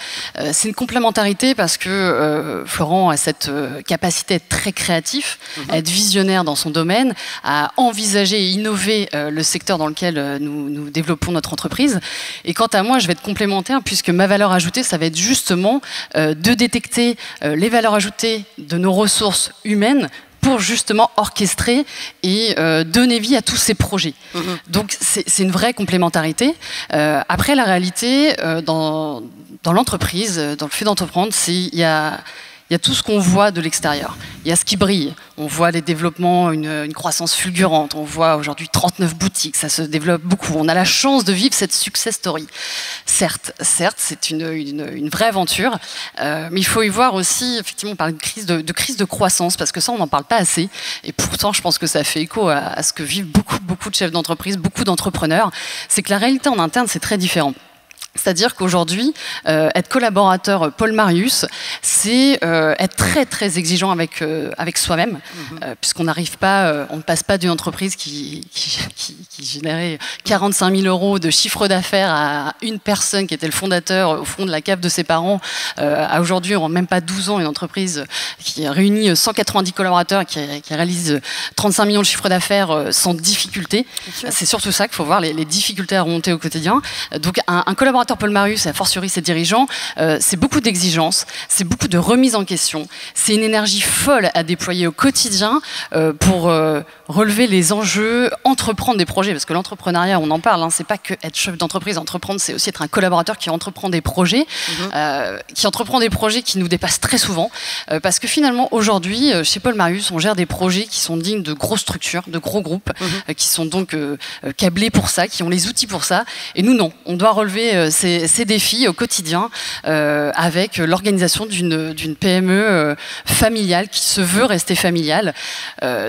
c'est une complémentarité parce que Florent a cette capacité à être très créatif, à être visionnaire dans son domaine, à envisager et innover le secteur dans lequel nous développons notre entreprise. Et quant à moi, je vais être complémentaire puisque ma valeur ajoutée, ça va être justement de détecter les valeurs ajoutées de nos ressources humaines pour justement orchestrer et donner vie à tous ces projets. Donc c'est une vraie complémentarité. Après, la réalité, dans l'entreprise, dans le fait d'entreprendre, il y a tout ce qu'on voit de l'extérieur. Il y a ce qui brille. On voit les développements, une croissance fulgurante. On voit aujourd'hui 39 boutiques, ça se développe beaucoup. On a la chance de vivre cette success story. Certes, c'est une vraie aventure, mais il faut y voir aussi, effectivement, on parle de crise de croissance, parce que ça, on n'en parle pas assez. Et pourtant, je pense que ça fait écho à ce que vivent beaucoup de chefs d'entreprise, beaucoup d'entrepreneurs. C'est que la réalité en interne, c'est très différent. C'est-à-dire qu'aujourd'hui, être collaborateur Paul Marius, c'est être très très exigeant avec soi-même, puisqu'on n'arrive pas, on ne passe pas d'une entreprise qui générait 45 000 € de chiffre d'affaires à une personne qui était le fondateur au fond de la cave de ses parents, à aujourd'hui, en même pas 12 ans, une entreprise qui réunit 190 collaborateurs et qui réalise 35 millions de chiffre d'affaires sans difficulté. C'est surtout ça qu'il faut voir, les difficultés à remonter au quotidien. Donc un collaborateur Paul Marius, et a fortiori ses dirigeants, c'est beaucoup d'exigences, c'est beaucoup de remise en question, c'est une énergie folle à déployer au quotidien pour relever les enjeux, entreprendre des projets, parce que l'entrepreneuriat, on en parle, hein, c'est pas que être chef d'entreprise, entreprendre, c'est aussi être un collaborateur qui entreprend des projets, qui nous dépassent très souvent, parce que finalement, aujourd'hui, chez Paul Marius, on gère des projets qui sont dignes de grosses structures, de gros groupes, qui sont donc câblés pour ça, qui ont les outils pour ça, et nous non, on doit relever ces défis au quotidien avec l'organisation d'une PME familiale qui se veut rester familiale.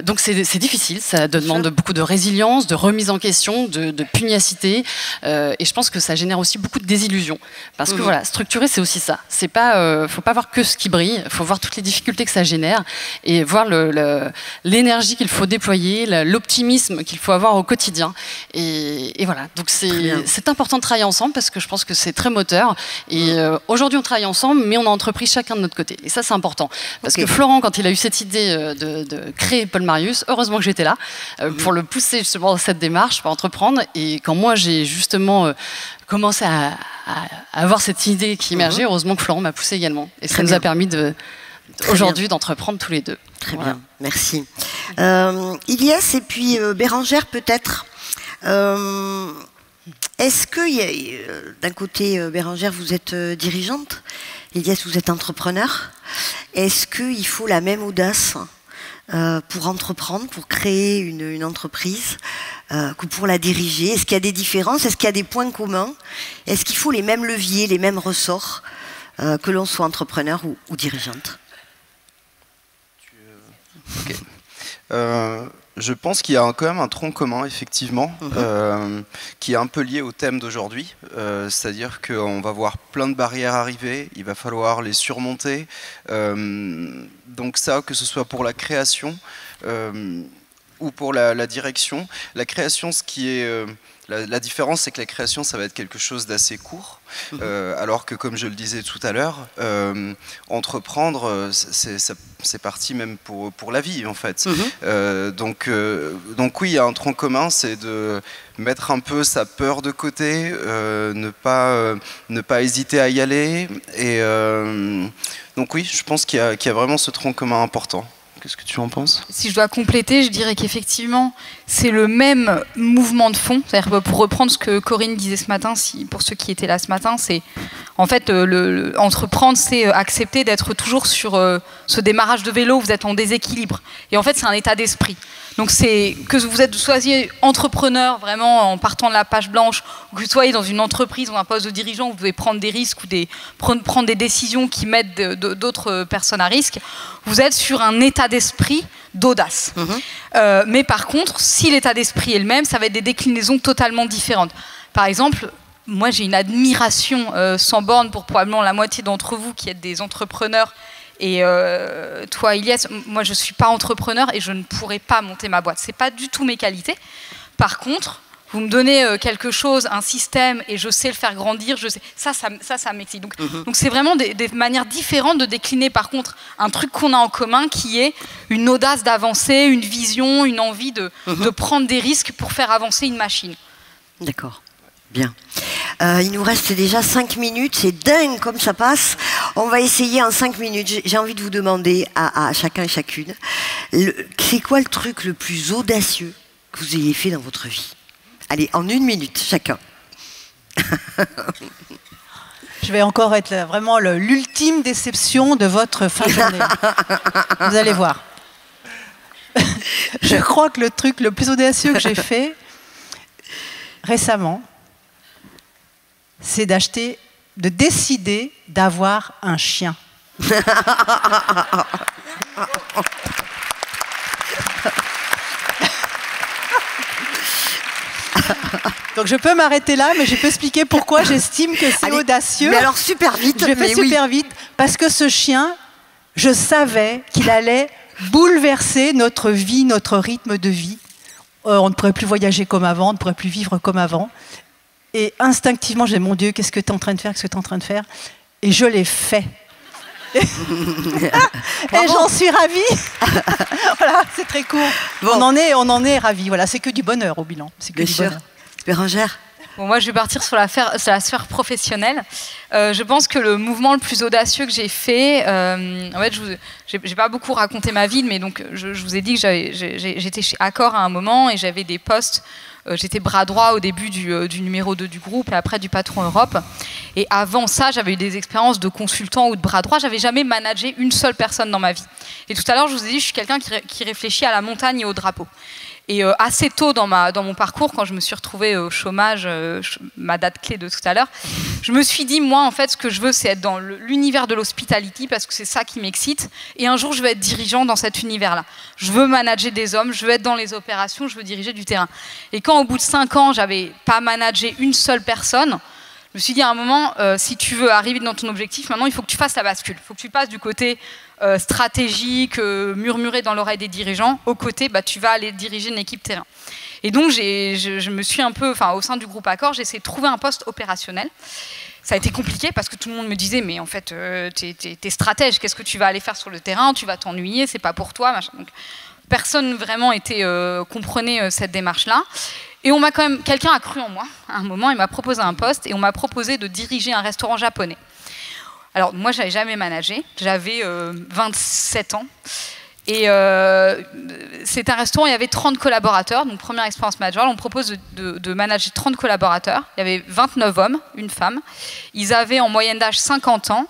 Donc c'est difficile, ça demande beaucoup de résilience, de remise en question, de pugnacité, et je pense que ça génère aussi beaucoup de désillusions, parce que voilà, structurer c'est aussi ça. C'est pas, faut pas voir que ce qui brille, faut voir toutes les difficultés que ça génère et voir l'énergie qu'il faut déployer, l'optimisme qu'il faut avoir au quotidien. Et voilà, donc c'est important de travailler ensemble parce que je pense que c'est très moteur. Et aujourd'hui, on travaille ensemble, mais on a entrepris chacun de notre côté. Et ça, c'est important. Parce que Florent, quand il a eu cette idée de créer Paul Marius, heureusement que j'étais là pour le pousser justement dans cette démarche, pour entreprendre. Et quand moi, j'ai justement commencé à avoir cette idée qui émergeait, heureusement que Florent m'a poussé également. Et ça nous a permis aujourd'hui d'entreprendre tous les deux. Très bien, merci. Ilyes et puis Bérangère peut-être. Est-ce que, d'un côté, Bérangère, vous êtes dirigeante, Ilyes, vous êtes entrepreneur. Est-ce qu'il faut la même audace pour entreprendre, pour créer une entreprise, que pour la diriger? Est-ce qu'il y a des différences? Est-ce qu'il y a des points communs? Est-ce qu'il faut les mêmes leviers, les mêmes ressorts, que l'on soit entrepreneur ou dirigeante? Okay. Je pense qu'il y a quand même un tronc commun, effectivement, qui est un peu lié au thème d'aujourd'hui. C'est-à-dire qu'on va voir plein de barrières arriver, il va falloir les surmonter. Donc ça, que ce soit pour la création ou pour la direction. La création, ce qui est... La différence, c'est que la création, ça va être quelque chose d'assez court, alors que, comme je le disais tout à l'heure, entreprendre, c'est parti même pour la vie, en fait. Donc oui, il y a un tronc commun, c'est de mettre un peu sa peur de côté, ne pas hésiter à y aller. Et donc oui, je pense qu'il y a vraiment ce tronc commun important. Qu'est-ce que tu en penses? Si je dois compléter, je dirais qu'effectivement, c'est le même mouvement de fond. C'est-à-dire, pour reprendre ce que Corinne disait ce matin, pour ceux qui étaient là ce matin, c'est en fait, entreprendre, c'est accepter d'être toujours sur ce démarrage de vélo où vous êtes en déséquilibre. Et en fait, c'est un état d'esprit. Donc, c'est que vous soyez entrepreneur vraiment en partant de la page blanche, ou que vous soyez dans une entreprise ou un poste de dirigeant où vous devez prendre des risques ou prendre des décisions qui mettent d'autres personnes à risque, vous êtes sur un état d'esprit d'audace. Mais par contre, si l'état d'esprit est le même, ça va être des déclinaisons totalement différentes. Par exemple, moi j'ai une admiration sans borne pour probablement la moitié d'entre vous qui êtes des entrepreneurs. Et toi, Ilyes, moi je ne suis pas entrepreneur et je ne pourrais pas monter ma boîte. Ce n'est pas du tout mes qualités. Par contre, vous me donnez quelque chose, un système, et je sais le faire grandir, je sais, ça m'excite. Donc c'est vraiment des manières différentes de décliner, par contre, un truc qu'on a en commun qui est une audace d'avancer, une vision, une envie de prendre des risques pour faire avancer une machine. D'accord. Bien. Il nous reste déjà 5 minutes, c'est dingue comme ça passe. On va essayer en 5 minutes. J'ai envie de vous demander à chacun et chacune, c'est quoi le truc le plus audacieux que vous ayez fait dans votre vie? Allez, en 1 minute, chacun. Je vais encore être vraiment l'ultime déception de votre fin de journée. Vous allez voir. Je crois que le truc le plus audacieux que j'ai fait récemment, c'est de décider d'avoir un chien. Donc Donc je peux m'arrêter là, mais je peux expliquer pourquoi j'estime que c'est audacieux. Mais alors super vite. Je fais super vite, parce que ce chien, je savais qu'il allait bouleverser notre vie, notre rythme de vie. On ne pourrait plus voyager comme avant, on ne pourrait plus vivre comme avant. Et instinctivement, j'ai dit, mon Dieu, qu'est-ce que tu es en train de faire, qu'est-ce que tu es en train de faire? Et je l'ai fait. Et j'en suis ravie. Voilà, c'est très court. Bon. On en est ravis. Voilà, c'est que du bonheur au bilan. C'est que Bien du sûr. bonheur. Bérengère. Bon, moi, je vais partir sur la sphère professionnelle. Je pense que le mouvement le plus audacieux que j'ai fait, en fait, j'ai pas beaucoup raconté ma vie, mais donc je vous ai dit que j'étais chez Accor à un moment et j'avais des postes. J'étais bras droit au début du numéro 2 du groupe et après du patron Europe. Et avant ça, j'avais eu des expériences de consultant ou de bras droit. J'avais jamais managé une seule personne dans ma vie. Et tout à l'heure, je vous ai dit, je suis quelqu'un qui réfléchit à la montagne et au drapeau. Et assez tôt dans mon parcours, quand je me suis retrouvée au chômage, ma date clé de tout à l'heure, je me suis dit, moi, en fait, ce que je veux, c'est être dans l'univers de l'hospitality, parce que c'est ça qui m'excite. Et un jour, je veux être dirigeant dans cet univers-là. Je veux manager des hommes, je veux être dans les opérations, je veux diriger du terrain. Et quand, au bout de 5 ans, j'avais pas managé une seule personne, je me suis dit, à un moment, si tu veux arriver dans ton objectif, maintenant, il faut que tu fasses la bascule. Il faut que tu passes du côté stratégique, murmuré dans l'oreille des dirigeants, au côté, tu vas aller diriger une équipe terrain. Et donc, je me suis un peu, au sein du groupe Accor, j'ai essayé de trouver un poste opérationnel. Ça a été compliqué parce que tout le monde me disait, mais en fait, t'es stratège, qu'est-ce que tu vas aller faire sur le terrain? Tu vas t'ennuyer, c'est pas pour toi. Machin. Donc, personne vraiment comprenait cette démarche-là. Et quelqu'un a cru en moi à un moment, il m'a proposé un poste et on m'a proposé de diriger un restaurant japonais. Alors moi, j'avais jamais managé, j'avais 27 ans et c'est un restaurant, il y avait 30 collaborateurs, donc première expérience managériale, on propose de manager 30 collaborateurs, il y avait 29 hommes, une femme, ils avaient en moyenne d'âge 50 ans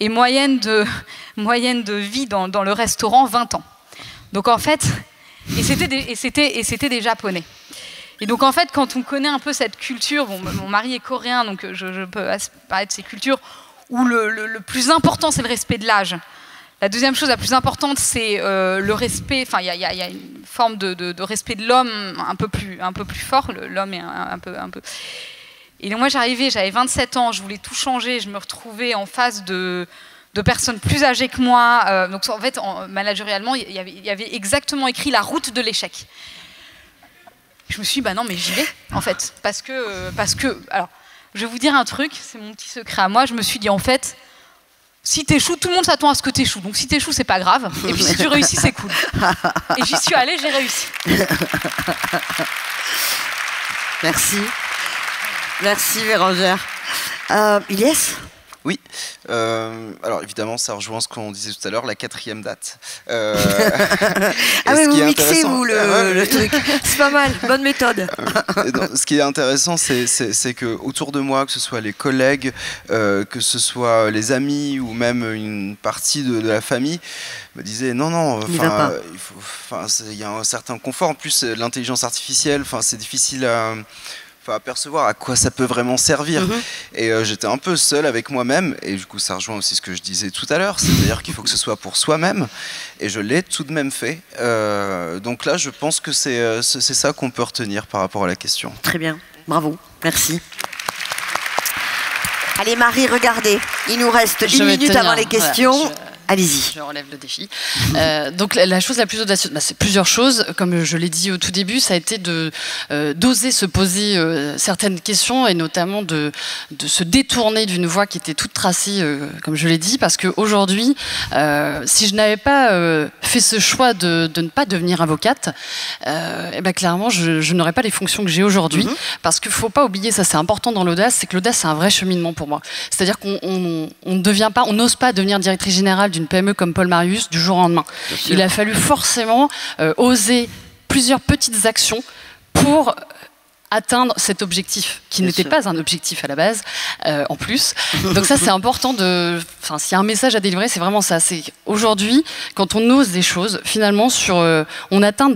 et moyenne de vie dans le restaurant 20 ans. Donc en fait, et c'était des Japonais. Et donc en fait, quand on connaît un peu cette culture, mon mari est coréen, donc je peux parler de ces cultures, où le plus important, c'est le respect de l'âge. La deuxième chose la plus importante, c'est le respect, il y a une forme de respect de l'homme un peu plus fort, l'homme est un peu... Et donc moi j'avais 27 ans, je voulais tout changer, je me retrouvais en face de personnes plus âgées que moi. Donc en fait, managérialement, il y avait exactement écrit la route de l'échec. Je me suis dit, non, mais j'y vais, en fait. Parce que, alors, je vais vous dire un truc, c'est mon petit secret à moi. Je me suis dit, en fait, si t'échoues, tout le monde s'attend à ce que t'échoues. Donc si t'échoues, c'est pas grave. Et puis si tu réussis, c'est cool. Et j'y suis allée, j'ai réussi. Merci. Merci, Bérengère. Ilyes ? Oui, alors évidemment ça rejoint ce qu'on disait tout à l'heure, la 4e date. Ah oui, vous mixez vous le truc, c'est pas mal, bonne méthode. Ce qui est intéressant, c'est que autour de moi, que ce soit les collègues, que ce soit les amis ou même une partie de la famille, me disaient non, il y a un certain confort. En plus, l'intelligence artificielle, c'est difficile à apercevoir à quoi ça peut vraiment servir. Et j'étais un peu seul avec moi-même, et du coup ça rejoint aussi ce que je disais tout à l'heure, c'est-à-dire qu'il faut que ce soit pour soi-même, et je l'ai tout de même fait. Donc là, je pense que c'est ça qu'on peut retenir par rapport à la question. Très bien, bravo, merci. Allez Marie, regardez, il nous reste 1 minute avant les questions. Voilà, allez-y. Je relève le défi. Donc la chose la plus audacieuse, c'est plusieurs choses. Comme je l'ai dit au tout début, ça a été d'oser se poser certaines questions et notamment de se détourner d'une voie qui était toute tracée, comme je l'ai dit, parce qu'aujourd'hui, si je n'avais pas fait ce choix de ne pas devenir avocate, clairement, je n'aurais pas les fonctions que j'ai aujourd'hui, parce qu'il ne faut pas oublier, ça c'est important dans l'audace, c'est que l'audace c'est un vrai cheminement pour moi. C'est-à-dire qu'on n'ose pas devenir directrice générale d'une PME comme Paul Marius du jour au lendemain. Il a fallu forcément oser plusieurs petites actions pour atteindre cet objectif, qui n'était pas un objectif à la base, en plus. Donc ça, c'est important s'il y a un message à délivrer, c'est vraiment ça. C'est aujourd'hui, quand on ose des choses, finalement, on atteint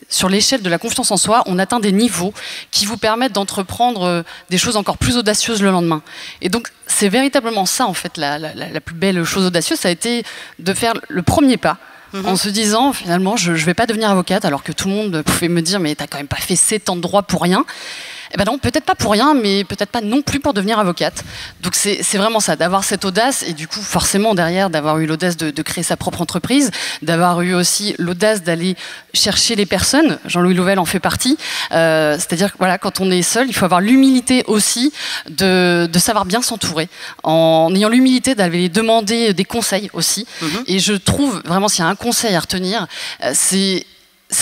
sur l'échelle de la confiance en soi, on atteint des niveaux qui vous permettent d'entreprendre des choses encore plus audacieuses le lendemain. Et donc, c'est véritablement ça, en fait, la plus belle chose audacieuse, ça a été de faire le premier pas, en se disant, finalement, je ne vais pas devenir avocate, alors que tout le monde pouvait me dire, mais t'as quand même pas fait 7 ans de droit pour rien. Eh ben non, peut-être pas pour rien, mais peut-être pas non plus pour devenir avocate. Donc c'est vraiment ça, d'avoir cette audace et du coup forcément derrière d'avoir eu l'audace de créer sa propre entreprise, d'avoir eu aussi l'audace d'aller chercher les personnes. Jean-Louis Louvel en fait partie. C'est-à-dire que voilà, quand on est seul, il faut avoir l'humilité aussi de savoir bien s'entourer, en ayant l'humilité d'aller demander des conseils aussi. Et je trouve vraiment, s'il y a un conseil à retenir, c'est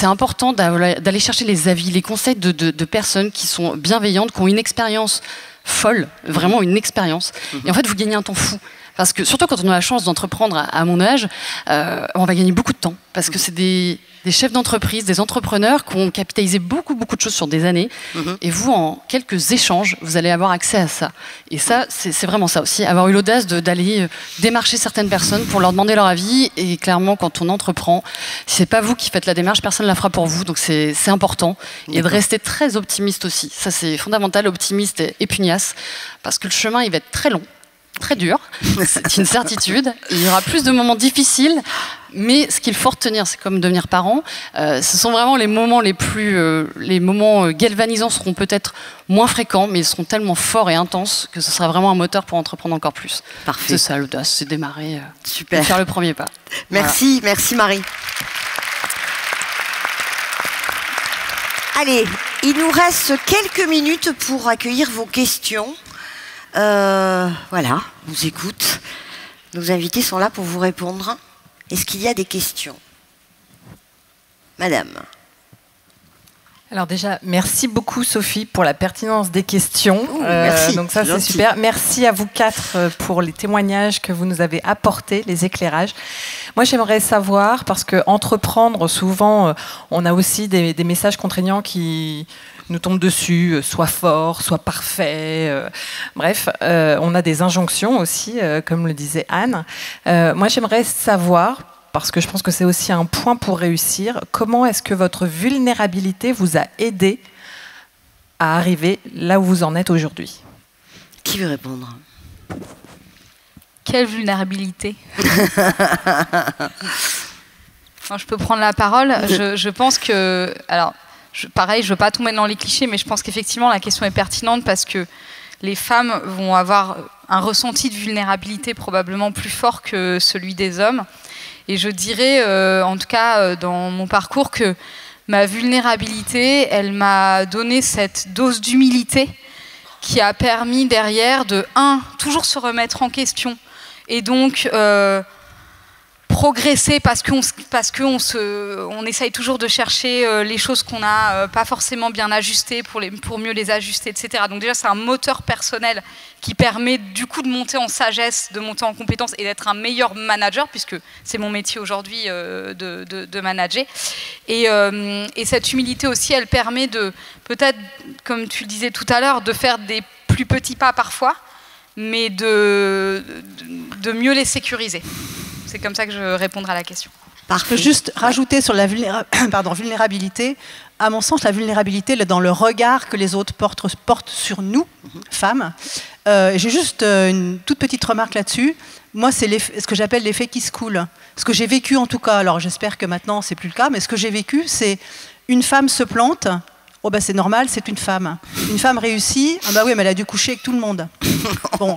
important d'aller chercher les avis, les conseils de personnes qui sont bienveillantes, qui ont une expérience folle, vraiment une expérience. Et en fait, vous gagnez un temps fou. Parce que surtout quand on a la chance d'entreprendre à mon âge, on va gagner beaucoup de temps. Parce que c'est des chefs d'entreprise, des entrepreneurs qui ont capitalisé beaucoup de choses sur des années. Et vous, en quelques échanges, vous allez avoir accès à ça. Et ça, c'est vraiment ça aussi. Avoir eu l'audace d'aller démarcher certaines personnes pour leur demander leur avis. Et clairement, quand on entreprend, si c'est pas vous qui faites la démarche, personne ne la fera pour vous. Donc c'est important. Et de rester très optimiste aussi. Ça, c'est fondamental, optimiste et pugnace. Parce que le chemin, il va être très long. Très dur, c'est une certitude. Il y aura plus de moments difficiles, mais ce qu'il faut retenir, c'est comme devenir parent. Ce sont vraiment les moments les moments galvanisants seront peut-être moins fréquents, mais ils seront tellement forts et intenses que ce sera vraiment un moteur pour entreprendre encore plus. Parfait. C'est ça l'audace, c'est démarrer, super. Faire le premier pas. Merci, voilà. Merci Marie. Allez, il nous reste quelques minutes pour accueillir vos questions. Voilà, on vous écoute. Nos invités sont là pour vous répondre. Est-ce qu'il y a des questions? Madame. Alors déjà, merci beaucoup Sophie pour la pertinence des questions. Merci. Donc ça c'est super. Merci à vous quatre pour les témoignages que vous nous avez apportés, les éclairages. Moi j'aimerais savoir, parce que entreprendre, souvent on a aussi des messages contraignants qui nous tombent dessus, soit fort, soit parfait. Bref, on a des injonctions aussi, comme le disait Anne. Moi j'aimerais savoir, parce que je pense que c'est aussi un point pour réussir, comment est-ce que votre vulnérabilité vous a aidé à arriver là où vous en êtes aujourd'hui? Qui veut répondre? Quelle vulnérabilité? Je peux prendre la parole. Je pense que... Alors, pareil, je ne veux pas tomber dans les clichés, mais je pense qu'effectivement, la question est pertinente parce que les femmes vont avoir un ressenti de vulnérabilité probablement plus fort que celui des hommes. Et je dirais, en tout cas dans mon parcours, que ma vulnérabilité, elle m'a donné cette dose d'humilité qui a permis derrière de, toujours se remettre en question. Et donc, progresser parce qu'on essaye toujours de chercher les choses qu'on n'a pas forcément bien ajustées pour mieux les ajuster, etc. Donc déjà, c'est un moteur personnel qui permet du coup de monter en sagesse, de monter en compétence et d'être un meilleur manager, puisque c'est mon métier aujourd'hui de manager. Et cette humilité aussi, elle permet de, peut-être, comme tu le disais tout à l'heure, de faire des plus petits pas parfois, mais de mieux les sécuriser. C'est comme ça que je répondrai à la question. Je peux juste rajouter sur la vulnérabilité. À mon sens, la vulnérabilité est dans le regard que les autres portent sur nous, femmes. J'ai juste une toute petite remarque là-dessus. Moi, c'est ce que j'appelle l'effet qui se coule. Ce que j'ai vécu en tout cas, alors j'espère que maintenant c'est plus le cas, mais ce que j'ai vécu, c'est une femme se plante. Oh ben c'est normal, c'est une femme. Une femme réussit, ah bah oui, mais elle a dû coucher avec tout le monde. Bon,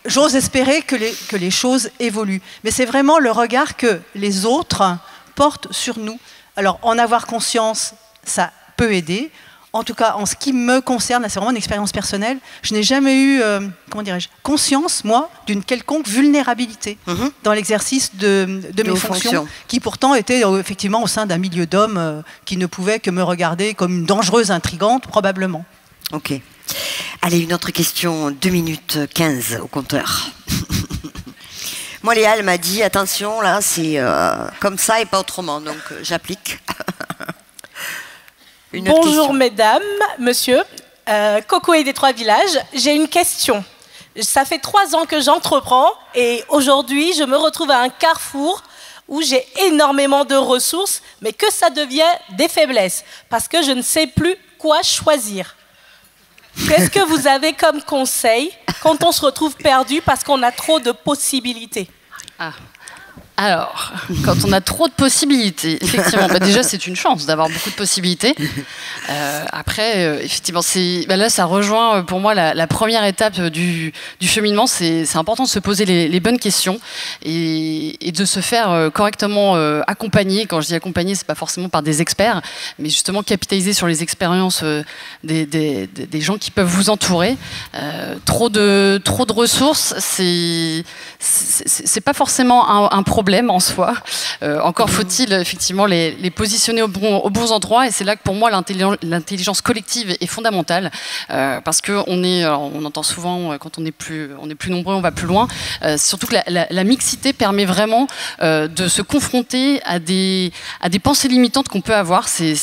j'ose espérer que les choses évoluent. Mais c'est vraiment le regard que les autres portent sur nous. Alors, en avoir conscience, ça peut aider. En tout cas, en ce qui me concerne, c'est vraiment une expérience personnelle, je n'ai jamais eu, conscience, moi, d'une quelconque vulnérabilité dans l'exercice de mes fonctions, qui pourtant étaient effectivement au sein d'un milieu d'hommes qui ne pouvaient que me regarder comme une dangereuse intrigante, probablement. Ok. Allez, une autre question, 2 minutes 15 au compteur. Moi, Léa, elle m'a dit, attention, là, c'est comme ça et pas autrement, donc j'applique. Bonjour mesdames, monsieur, Coco des Trois Villages, j'ai une question. Ça fait 3 ans que j'entreprends et aujourd'hui je me retrouve à un carrefour où j'ai énormément de ressources mais que ça devient des faiblesses parce que je ne sais plus quoi choisir. Qu'est-ce que vous avez comme conseil quand on se retrouve perdu parce qu'on a trop de possibilités? Alors, quand on a trop de possibilités, effectivement, déjà c'est une chance d'avoir beaucoup de possibilités. Après, effectivement, là ça rejoint pour moi la première étape du cheminement. C'est important de se poser les bonnes questions et de se faire correctement accompagner. Quand je dis accompagner, c'est pas forcément par des experts, mais justement capitaliser sur les expériences des gens qui peuvent vous entourer. Trop de ressources, c'est pas forcément un problème en soi. Encore faut-il effectivement les positionner aux bons endroits, et c'est là que pour moi l'intelligence collective est fondamentale, parce que on entend souvent quand on est plus nombreux, on va plus loin. Surtout que la mixité permet vraiment de se confronter à des pensées limitantes qu'on peut avoir, c'est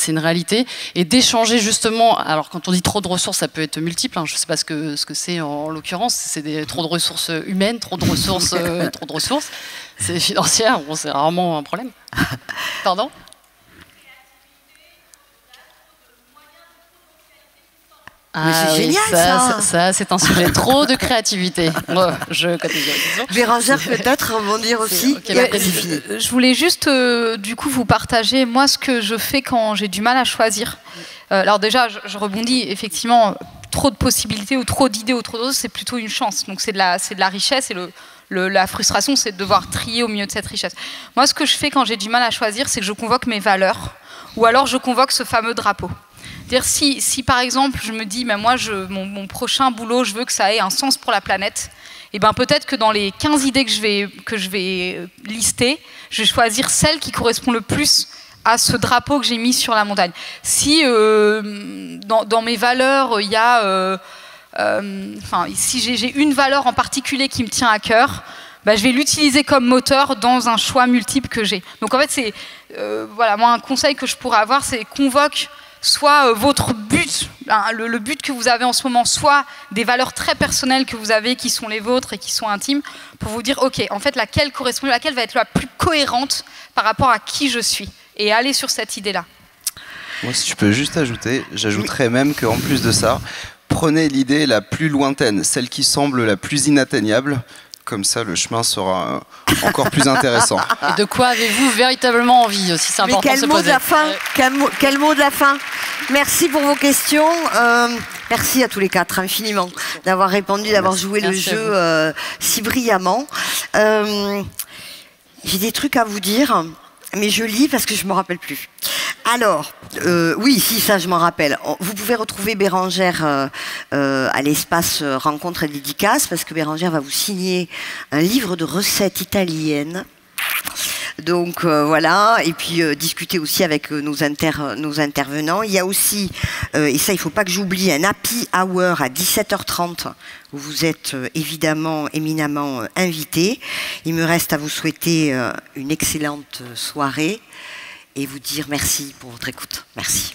une réalité, et d'échanger justement. Alors quand on dit trop de ressources, ça peut être multiple, hein. Je ne sais pas ce que c'est en l'occurrence, c'est trop de ressources humaines, trop de ressources c'est financière, bon, c'est rarement un problème. Pardon? Mais c'est génial, ça c'est un sujet. Trop de créativité. Bérengère, peut-être rebondir aussi. Je voulais juste du coup vous partager moi ce que je fais quand j'ai du mal à choisir. Alors déjà, je rebondis, effectivement, trop de possibilités ou trop d'idées ou trop d'autres, c'est plutôt une chance. Donc c'est de la richesse, et la frustration, c'est de devoir trier au milieu de cette richesse. Moi, ce que je fais quand j'ai du mal à choisir, c'est que je convoque mes valeurs, ou alors je convoque ce fameux drapeau. C'est-à-dire si par exemple, je me dis, moi, mon prochain boulot, je veux que ça ait un sens pour la planète, et ben peut-être que dans les 15 idées que je vais lister, je vais choisir celle qui correspond le plus à ce drapeau que j'ai mis sur la montagne. Si dans mes valeurs, il y a... si j'ai une valeur en particulier qui me tient à cœur, je vais l'utiliser comme moteur dans un choix multiple que j'ai. Donc en fait, c'est voilà, moi un conseil que je pourrais avoir, c'est convoque soit votre but, le but que vous avez en ce moment, soit des valeurs très personnelles que vous avez, qui sont les vôtres et qui sont intimes, pour vous dire, ok, en fait, laquelle correspond, laquelle va être la plus cohérente par rapport à qui je suis, et aller sur cette idée-là. Moi, si tu peux juste ajouter, j'ajouterais même qu'en plus de ça, prenez l'idée la plus lointaine, celle qui semble la plus inatteignable. Comme ça, le chemin sera encore plus intéressant. Et de quoi avez-vous véritablement envie aussi? C'est important de se poser. Quel mot de la fin, quel mot de la fin. Merci pour vos questions. Merci à tous les quatre infiniment d'avoir répondu, d'avoir joué le jeu si brillamment. J'ai des trucs à vous dire, mais je lis parce que je ne me rappelle plus. Alors, oui, si, ça je m'en rappelle. Vous pouvez retrouver Bérengère à l'espace rencontre et dédicace, parce que Bérengère va vous signer un livre de recettes italiennes. Donc voilà, et puis discuter aussi avec nos intervenants. Il y a aussi, et ça il ne faut pas que j'oublie, un happy hour à 17h30 où vous êtes évidemment éminemment invités. Il me reste à vous souhaiter une excellente soirée et vous dire merci pour votre écoute. Merci.